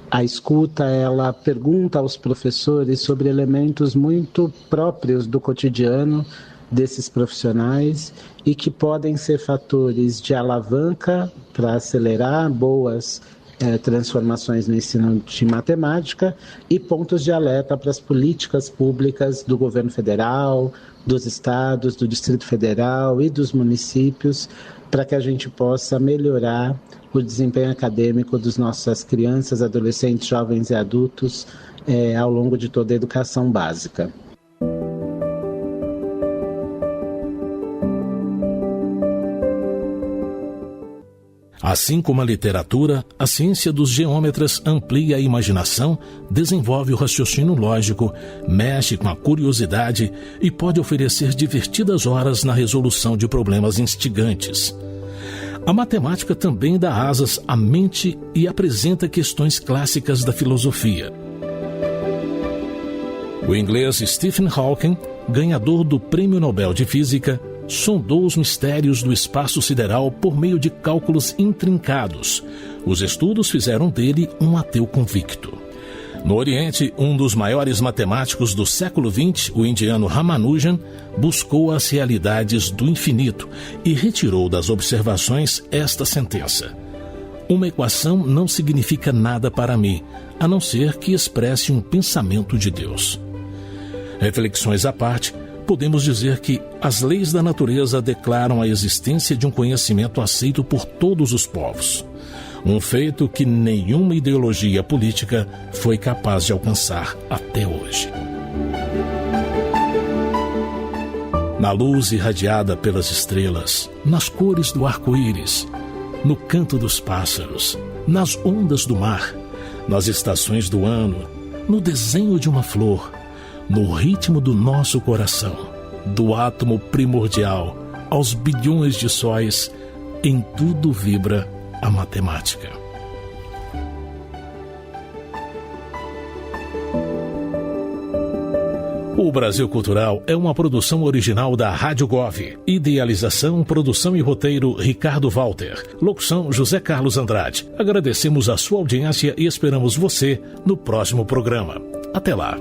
A escuta, ela pergunta aos professores sobre elementos muito próprios do cotidiano desses profissionais e que podem ser fatores de alavanca para acelerar boas transformações no ensino de matemática e pontos de alerta para as políticas públicas do governo federal, dos estados, do Distrito Federal e dos municípios, para que a gente possa melhorar o desempenho acadêmico das nossas crianças, adolescentes, jovens e adultos ao longo de toda a educação básica. Assim como a literatura, a ciência dos geômetras amplia a imaginação, desenvolve o raciocínio lógico, mexe com a curiosidade e pode oferecer divertidas horas na resolução de problemas instigantes. A matemática também dá asas à mente e apresenta questões clássicas da filosofia. O inglês Stephen Hawking, ganhador do Prêmio Nobel de Física, sondou os mistérios do espaço sideral por meio de cálculos intrincados. Os estudos fizeram dele um ateu convicto. No Oriente, um dos maiores matemáticos do século XX, o indiano Ramanujan, buscou as realidades do infinito e retirou das observações esta sentença: uma equação não significa nada para mim, a não ser que expresse um pensamento de Deus. Reflexões à parte, podemos dizer que as leis da natureza declaram a existência de um conhecimento aceito por todos os povos. Um feito que nenhuma ideologia política foi capaz de alcançar até hoje. Na luz irradiada pelas estrelas, nas cores do arco-íris, no canto dos pássaros, nas ondas do mar, nas estações do ano, no desenho de uma flor, no ritmo do nosso coração, do átomo primordial aos bilhões de sóis, em tudo vibra a matemática. O Brasil Cultural é uma produção original da Rádio Gov. Idealização, produção e roteiro, Ricardo Walter. Locução, José Carlos Andrade. Agradecemos a sua audiência e esperamos você no próximo programa. Até lá.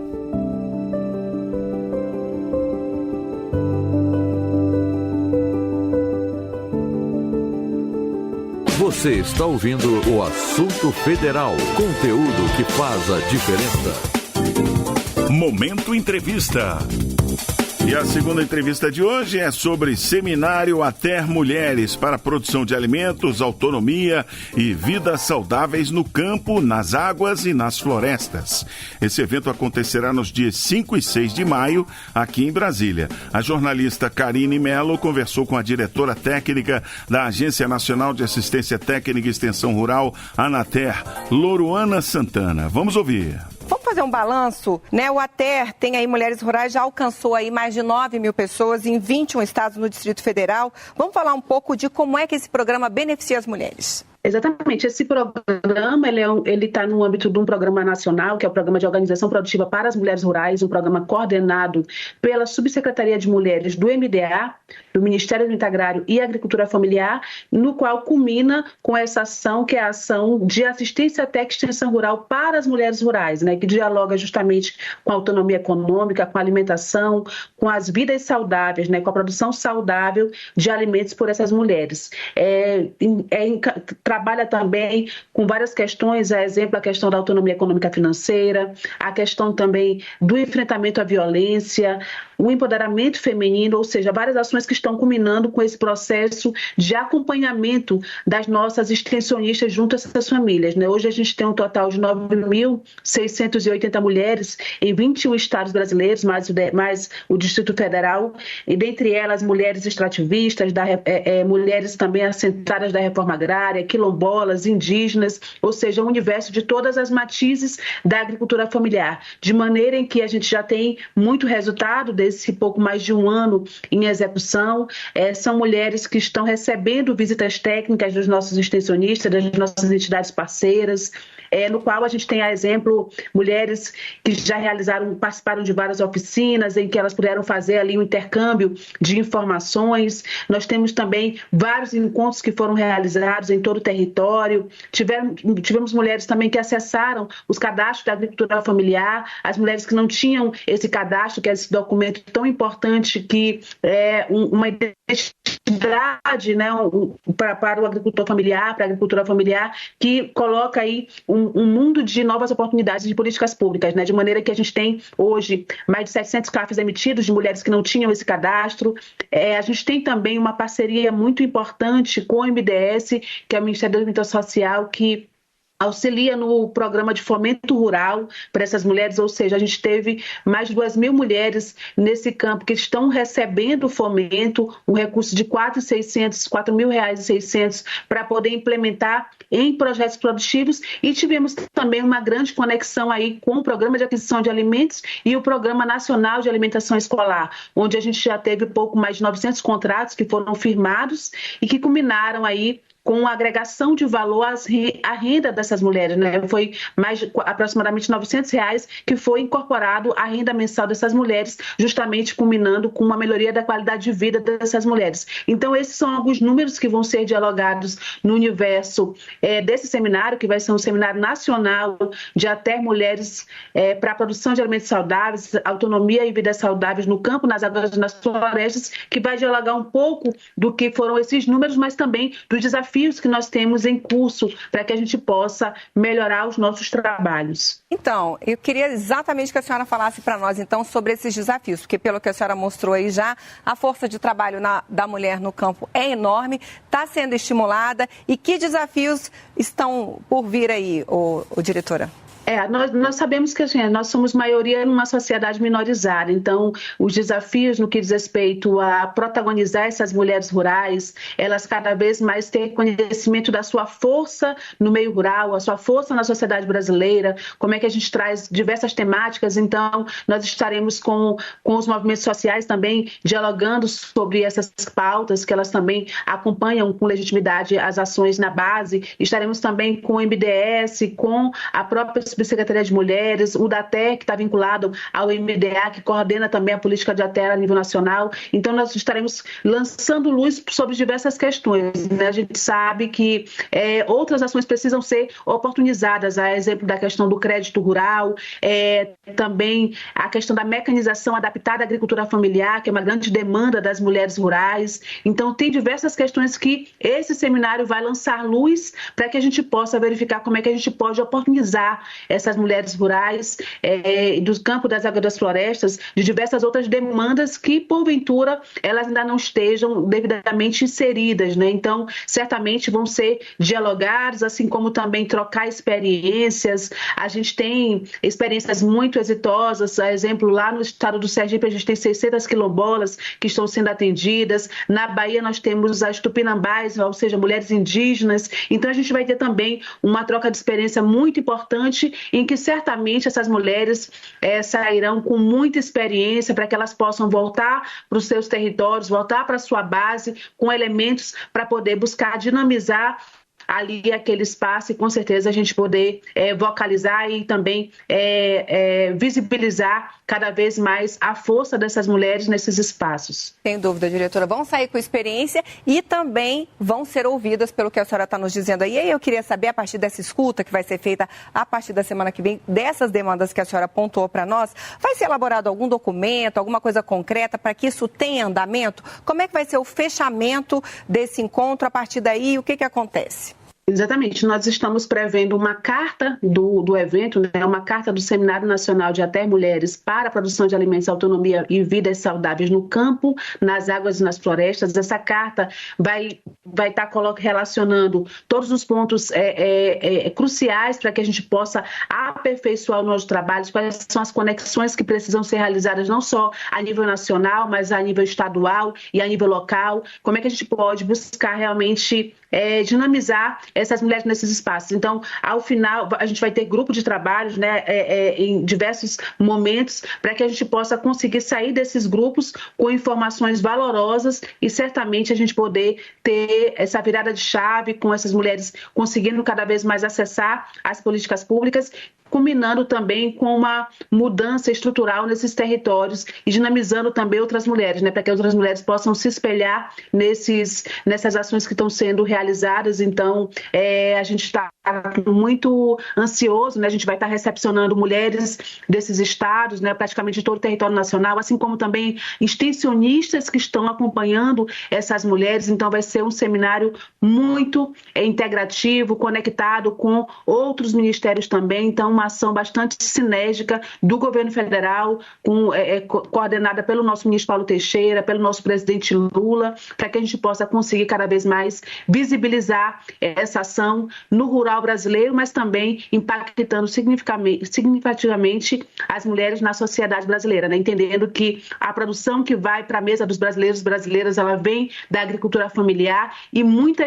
Você está ouvindo o Assunto Federal, conteúdo que faz a diferença. Momento Entrevista. E a segunda entrevista de hoje é sobre Seminário Ater Mulheres para a Produção de Alimentos, Autonomia e Vidas Saudáveis no Campo, nas Águas e nas Florestas. Esse evento acontecerá nos dias 5 e 6 de maio, aqui em Brasília. A jornalista Karine Mello conversou com a diretora técnica da Agência Nacional de Assistência Técnica e Extensão Rural, Anater, Loruana Santana. Vamos ouvir. Vamos fazer um balanço, né? O ATER tem aí Mulheres Rurais, já alcançou aí mais de 9 mil pessoas em 21 estados no Distrito Federal. Vamos falar um pouco de como é que esse programa beneficia as mulheres. Exatamente. Esse programa, ele está no âmbito de um programa nacional, que é o Programa de Organização Produtiva para as Mulheres Rurais, um programa coordenado pela Subsecretaria de Mulheres do MDA, do Ministério do Agrário e Agricultura Familiar, no qual culmina com essa ação, que é a ação de assistência técnica e extensão rural para as mulheres rurais, né, que dialoga justamente com a autonomia econômica, com a alimentação, com as vidas saudáveis, né, com a produção saudável de alimentos por essas mulheres. Trabalha também com várias questões, a exemplo, a questão da autonomia econômica financeira, a questão também do enfrentamento à violência, o empoderamento feminino, ou seja, várias ações que estão culminando com esse processo de acompanhamento das nossas extensionistas junto a essas famílias, né? Hoje a gente tem um total de 9.680 mulheres em 21 estados brasileiros, mais o Distrito Federal, e dentre elas mulheres extrativistas, mulheres também assentadas da reforma agrária, quilombolas, indígenas, ou seja, o universo de todas as matizes da agricultura familiar, de maneira em que a gente já tem muito resultado desde esse pouco mais de um ano em execução. São mulheres que estão recebendo visitas técnicas dos nossos extensionistas, das nossas entidades parceiras, no qual a gente tem, a exemplo, mulheres que já participaram de várias oficinas em que elas puderam fazer ali um intercâmbio de informações. Nós temos também vários encontros que foram realizados em todo o território. Tivemos mulheres também que acessaram os cadastros da agricultura familiar, as mulheres que não tinham esse cadastro, que é esse documento tão importante que é uma identidade, né, para o agricultor familiar, para a agricultura familiar, que coloca aí um mundo de novas oportunidades de políticas públicas, né, de maneira que a gente tem hoje mais de 700 CAFs emitidos de mulheres que não tinham esse cadastro. A gente tem também uma parceria muito importante com o MDS, que é o Ministério da Desenvolvimento Social, que auxilia no programa de fomento rural para essas mulheres, ou seja, a gente teve mais de 2.000 mulheres nesse campo que estão recebendo fomento, um recurso de R$ 4.600 para poder implementar em projetos produtivos, e tivemos também uma grande conexão aí com o Programa de Aquisição de Alimentos e o Programa Nacional de Alimentação Escolar, onde a gente já teve pouco mais de 900 contratos que foram firmados e que culminaram aí com a agregação de valor à renda dessas mulheres, né? Foi aproximadamente R$ 900 que foi incorporado à renda mensal dessas mulheres, justamente culminando com uma melhoria da qualidade de vida dessas mulheres. Então, esses são alguns números que vão ser dialogados no universo desse seminário, que vai ser um seminário nacional de até mulheres para a produção de alimentos saudáveis, autonomia e vidas saudáveis no campo, nas águas e nas florestas, que vai dialogar um pouco do que foram esses números, mas também dos desafios que nós temos em curso para que a gente possa melhorar os nossos trabalhos. Então, eu queria exatamente que a senhora falasse para nós, então, sobre esses desafios, porque pelo que a senhora mostrou aí já, a força de trabalho da mulher no campo é enorme, está sendo estimulada, e que desafios estão por vir aí, diretora? Nós sabemos que nós somos maioria numa sociedade minorizada, então os desafios no que diz respeito a protagonizar essas mulheres rurais, elas cada vez mais têm conhecimento da sua força no meio rural, a sua força na sociedade brasileira, como é que a gente traz diversas temáticas. Então nós estaremos com os movimentos sociais também dialogando sobre essas pautas, que elas também acompanham com legitimidade as ações na base. Estaremos também com o MDS, com a própria Subsecretaria de Mulheres, o DATER, que está vinculado ao MDA, que coordena também a política de ATER a nível nacional. Então, nós estaremos lançando luz sobre diversas questões, né? A gente sabe que outras ações precisam ser oportunizadas, a exemplo da questão do crédito rural, também a questão da mecanização adaptada à agricultura familiar, que é uma grande demanda das mulheres rurais. Então, tem diversas questões que esse seminário vai lançar luz para que a gente possa verificar como é que a gente pode oportunizar essas mulheres rurais do campo, das águas das florestas, de diversas outras demandas que, porventura, elas ainda não estejam devidamente inseridas, né? Então, certamente vão ser dialogados, assim como também trocar experiências. A gente tem experiências muito exitosas, a exemplo, lá no estado do Sergipe, a gente tem 600 quilombolas que estão sendo atendidas. Na Bahia, nós temos as tupinambás, ou seja, mulheres indígenas. Então, a gente vai ter também uma troca de experiência muito importante, em que certamente essas mulheres sairão com muita experiência para que elas possam voltar para os seus territórios, voltar para a sua base, com elementos para poder buscar dinamizar ali aquele espaço e, com certeza, a gente poder vocalizar e também visibilizar cada vez mais a força dessas mulheres nesses espaços. Sem dúvida, diretora. Vão sair com experiência e também vão ser ouvidas pelo que a senhora está nos dizendo aí. E aí eu queria saber, a partir dessa escuta que vai ser feita a partir da semana que vem, dessas demandas que a senhora apontou para nós, vai ser elaborado algum documento, alguma coisa concreta para que isso tenha andamento? Como é que vai ser o fechamento desse encontro? A partir daí, o que acontece? Exatamente, nós estamos prevendo uma carta do evento, né, uma carta do Seminário Nacional de Até Mulheres para a Produção de Alimentos, Autonomia e Vidas Saudáveis no Campo, nas Águas e nas Florestas. Essa carta vai estar relacionando todos os pontos cruciais para que a gente possa aperfeiçoar o nosso trabalho, quais são as conexões que precisam ser realizadas não só a nível nacional, mas a nível estadual e a nível local, como é que a gente pode buscar realmente dinamizar essas mulheres nesses espaços. Então, ao final, a gente vai ter grupo de trabalhos, né, em diversos momentos, para que a gente possa conseguir sair desses grupos com informações valorosas e certamente a gente poder ter essa virada de chave com essas mulheres conseguindo cada vez mais acessar as políticas públicas, culminando também com uma mudança estrutural nesses territórios e dinamizando também outras mulheres, né, para que outras mulheres possam se espelhar nessas ações que estão sendo realizadas. Então, a gente está muito ansioso, né, a gente vai estar recepcionando mulheres desses estados, né, praticamente de todo o território nacional, assim como também extensionistas que estão acompanhando essas mulheres. Então, vai ser um seminário muito integrativo, conectado com outros ministérios também. Então, uma ação bastante sinérgica do governo federal, coordenada pelo nosso ministro Paulo Teixeira, pelo nosso presidente Lula, para que a gente possa conseguir cada vez mais visibilizar essa ação no rural brasileiro, mas também impactando significativamente as mulheres na sociedade brasileira, né? Entendendo que a produção que vai para a mesa dos brasileiros e brasileiras, ela vem da agricultura familiar e muita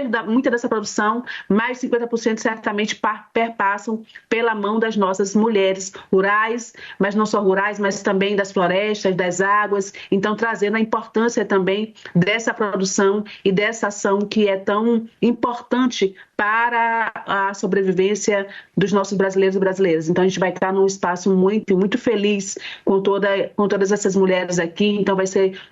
dessa produção, mais de 50% certamente perpassam pela mão das nossas mulheres rurais, mas não só rurais, mas também das florestas, das águas. Então, trazendo a importância também dessa produção e dessa ação que é tão importante para a sobrevivência dos nossos brasileiros e brasileiras. Então, a gente vai estar num espaço muito, muito feliz com todas essas mulheres aqui. Então,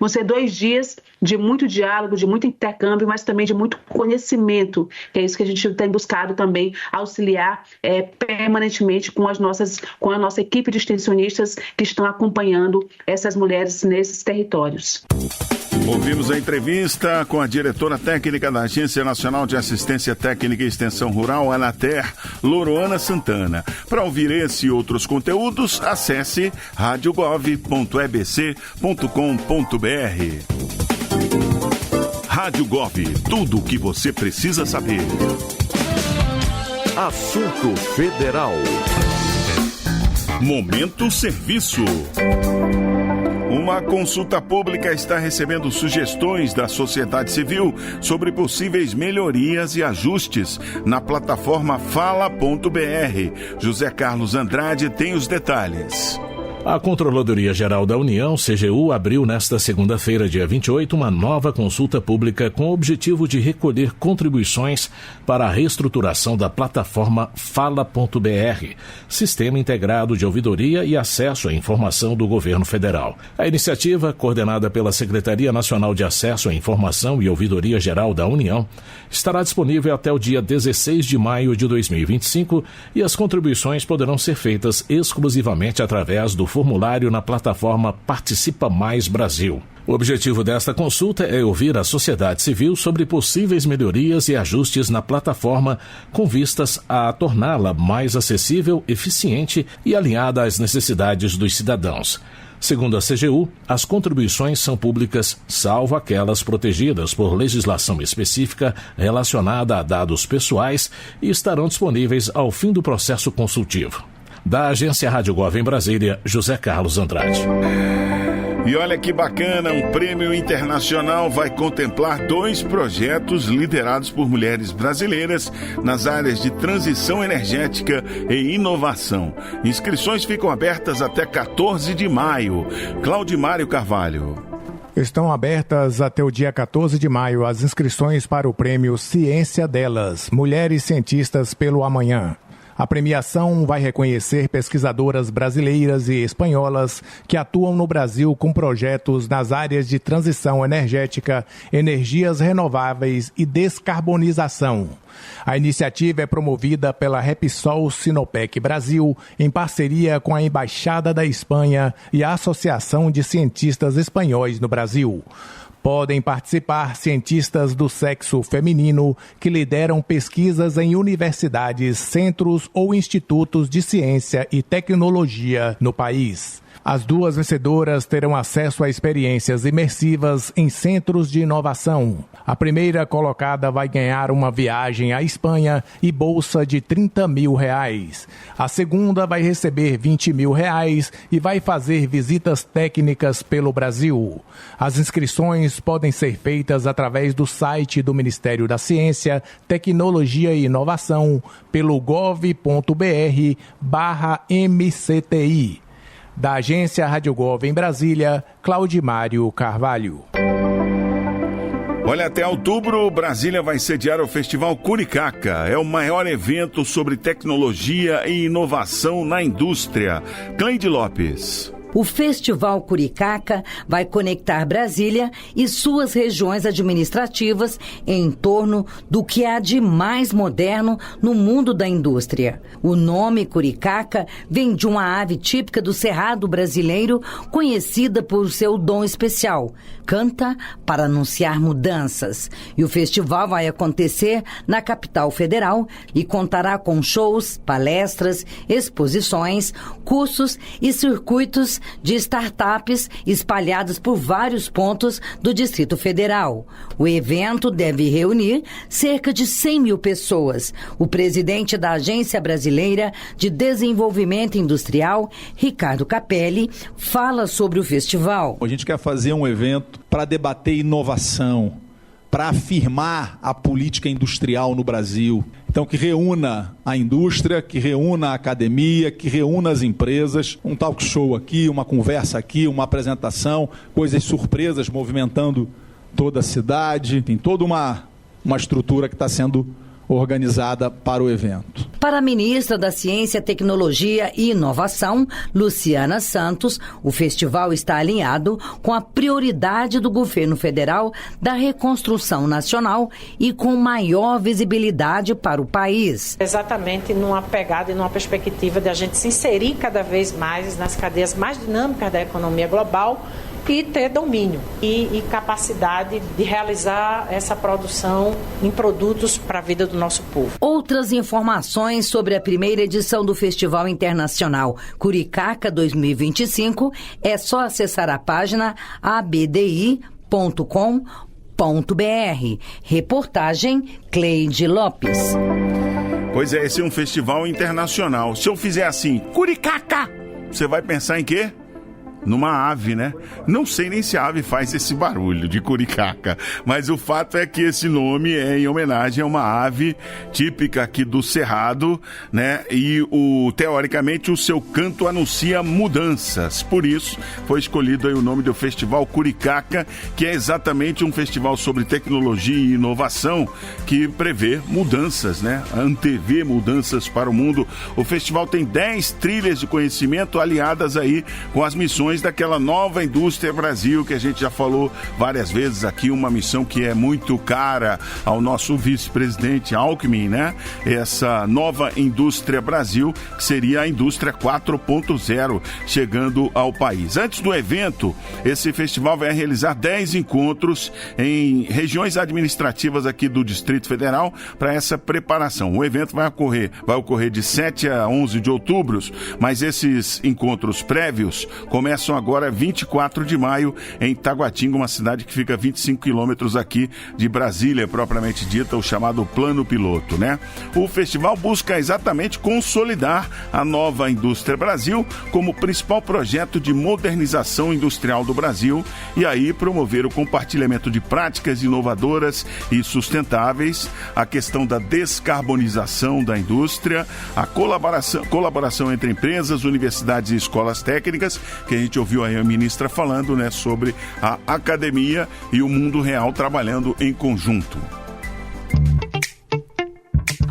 vão ser 2 dias de muito diálogo, de muito intercâmbio, mas também de muito conhecimento, que é isso que a gente tem buscado também auxiliar permanentemente com a nossa equipe de extensionistas que estão acompanhando essas mulheres nesses territórios. Ouvimos a entrevista com a diretora técnica da Agência Nacional de Assistência Técnica e Extensão Rural, ANATER, Loroana Santana. Para ouvir esse e outros conteúdos, acesse radiogov.ebc.com.br. Rádio Gov, tudo o que você precisa saber. Assunto Federal. Momento Serviço. Uma consulta pública está recebendo sugestões da sociedade civil sobre possíveis melhorias e ajustes na plataforma Fala.br. José Carlos Andrade tem os detalhes. A Controladoria Geral da União, CGU, abriu nesta segunda-feira, dia 28, uma nova consulta pública com o objetivo de recolher contribuições para a reestruturação da plataforma Fala.br, Sistema Integrado de Ouvidoria e Acesso à Informação do Governo Federal. A iniciativa, coordenada pela Secretaria Nacional de Acesso à Informação e Ouvidoria Geral da União, estará disponível até o dia 16 de maio de 2025 e as contribuições poderão ser feitas exclusivamente através do formulário na plataforma Participa Mais Brasil. O objetivo desta consulta é ouvir a sociedade civil sobre possíveis melhorias e ajustes na plataforma com vistas a torná-la mais acessível, eficiente e alinhada às necessidades dos cidadãos. Segundo a CGU, as contribuições são públicas, salvo aquelas protegidas por legislação específica relacionada a dados pessoais e estarão disponíveis ao fim do processo consultivo. Da Agência Rádio Gov em Brasília, José Carlos Andrade. E olha que bacana, um prêmio internacional vai contemplar 2 projetos liderados por mulheres brasileiras nas áreas de transição energética e inovação. Inscrições ficam abertas até 14 de maio. Claudimário Carvalho. Estão abertas até o dia 14 de maio as inscrições para o prêmio Ciência Delas, Mulheres Cientistas pelo Amanhã. A premiação vai reconhecer pesquisadoras brasileiras e espanholas que atuam no Brasil com projetos nas áreas de transição energética, energias renováveis e descarbonização. A iniciativa é promovida pela Repsol Sinopec Brasil, em parceria com a Embaixada da Espanha e a Associação de Cientistas Espanhóis no Brasil. Podem participar cientistas do sexo feminino que lideram pesquisas em universidades, centros ou institutos de ciência e tecnologia no país. As duas vencedoras terão acesso a experiências imersivas em centros de inovação. A primeira colocada vai ganhar uma viagem à Espanha e bolsa de R$30 mil. A segunda vai receber R$20 mil e vai fazer visitas técnicas pelo Brasil. As inscrições podem ser feitas através do site do Ministério da Ciência, Tecnologia e Inovação pelo gov.br/MCTI. Da agência Rádio Gov em Brasília, Claudimário Carvalho. Olha, até outubro, Brasília vai sediar o Festival Curicaca. É o maior evento sobre tecnologia e inovação na indústria. Cleide Lopes. O Festival Curicaca vai conectar Brasília e suas regiões administrativas em torno do que há de mais moderno no mundo da indústria. O nome Curicaca vem de uma ave típica do Cerrado brasileiro, conhecida por seu dom especial. Canta para anunciar mudanças. E o festival vai acontecer na capital federal e contará com shows, palestras, exposições, cursos e circuitos de startups espalhados por vários pontos do Distrito Federal. O evento deve reunir cerca de 100 mil pessoas. O presidente da Agência Brasileira de Desenvolvimento Industrial, Ricardo Capelli, fala sobre o festival. A gente quer fazer um evento para debater inovação, para afirmar a política industrial no Brasil. Então, que reúna a indústria, que reúna a academia, que reúna as empresas, um talk show aqui, uma conversa aqui, uma apresentação, coisas surpresas movimentando toda a cidade. Tem toda uma estrutura que está sendo organizada para o evento. Para a ministra da Ciência, Tecnologia e Inovação, Luciana Santos, o festival está alinhado com a prioridade do governo federal da reconstrução nacional e com maior visibilidade para o país. Exatamente numa pegada e numa perspectiva de a gente se inserir cada vez mais nas cadeias mais dinâmicas da economia global e ter domínio e capacidade de realizar essa produção em produtos para a vida do nosso povo. Outras informações sobre a primeira edição do Festival Internacional Curicaca 2025 é só acessar a página abdi.com.br. Reportagem Cleide Lopes. Pois é, esse é um festival internacional. Se eu fizer assim, Curicaca, você vai pensar em quê? Numa ave, né? Não sei nem se a ave faz esse barulho de curicaca, mas o fato é que esse nome é em homenagem a uma ave típica aqui do Cerrado, né? E teoricamente o seu canto anuncia mudanças. Por isso foi escolhido aí o nome do Festival Curicaca, que é exatamente um festival sobre tecnologia e inovação que prevê mudanças, né? Antevê mudanças para o mundo. O festival tem 10 trilhas de conhecimento aliadas aí com as missões daquela nova indústria Brasil, que a gente já falou várias vezes aqui, uma missão que é muito cara ao nosso vice-presidente Alckmin, né? Essa nova indústria Brasil, que seria a indústria 4.0 chegando ao país. Antes do evento, esse festival vai realizar 10 encontros em regiões administrativas aqui do Distrito Federal para essa preparação. O evento vai ocorrer de 7 a 11 de outubro, mas esses encontros prévios começam agora 24 de maio em Taguatinga, uma cidade que fica a 25 quilômetros aqui de Brasília, propriamente dita, o chamado Plano Piloto, né? O festival busca exatamente consolidar a nova indústria Brasil como principal projeto de modernização industrial do Brasil e aí promover o compartilhamento de práticas inovadoras e sustentáveis, a questão da descarbonização da indústria, a colaboração entre empresas, universidades e escolas técnicas, que a gente ouviu aí a ministra falando, né, sobre a academia e o mundo real trabalhando em conjunto.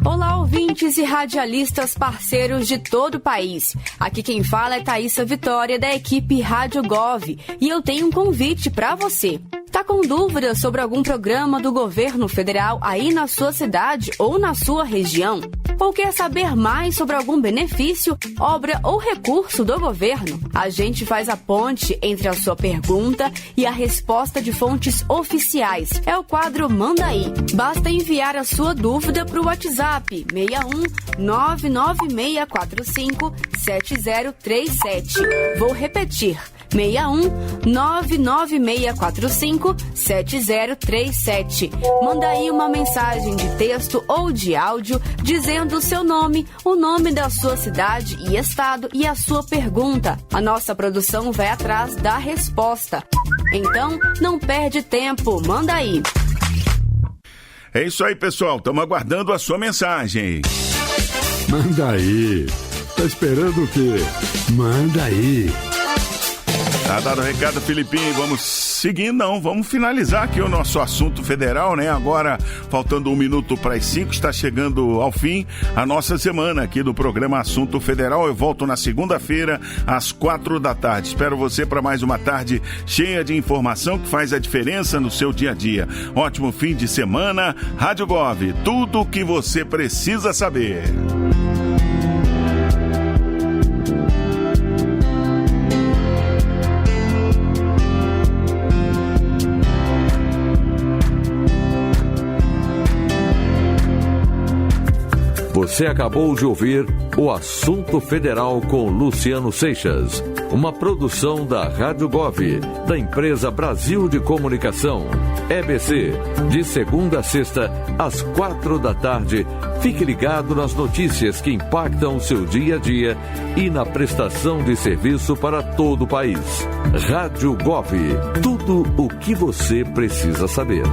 Olá, ouvintes e radialistas parceiros de todo o país. Aqui quem fala é Thaísa Vitória, da equipe Rádio Gov, e eu tenho um convite para você. Tá com dúvidas sobre algum programa do governo federal aí na sua cidade ou na sua região? Ou quer saber mais sobre algum benefício, obra ou recurso do governo? A gente faz a ponte entre a sua pergunta e a resposta de fontes oficiais. É o quadro Manda Aí. Basta enviar a sua dúvida para o WhatsApp 61 99645 7037. Vou repetir. 61 99645 7037. Manda aí uma mensagem de texto ou de áudio dizendo o seu nome, o nome da sua cidade e estado e a sua pergunta. A nossa produção vai atrás da resposta. Então, não perde tempo, manda aí. É isso aí, pessoal. Estamos aguardando a sua mensagem. Manda aí. Tá esperando o quê? Manda aí. Tá dado o recado, Filipinho. Vamos seguir, não. Vamos finalizar aqui o nosso assunto federal, né? Agora, faltando 1 minuto para as 5, está chegando ao fim a nossa semana aqui do programa Assunto Federal. Eu volto na segunda-feira, às 4 da tarde. Espero você para mais uma tarde cheia de informação que faz a diferença no seu dia a dia. Ótimo fim de semana. Rádio Gov, tudo o que você precisa saber. Você acabou de ouvir o Assunto Federal com Luciano Seixas, uma produção da Rádio Gov, da empresa Brasil de Comunicação, EBC, de segunda a sexta, às 4 da tarde. Fique ligado nas notícias que impactam o seu dia a dia e na prestação de serviço para todo o país. Rádio Gov, tudo o que você precisa saber.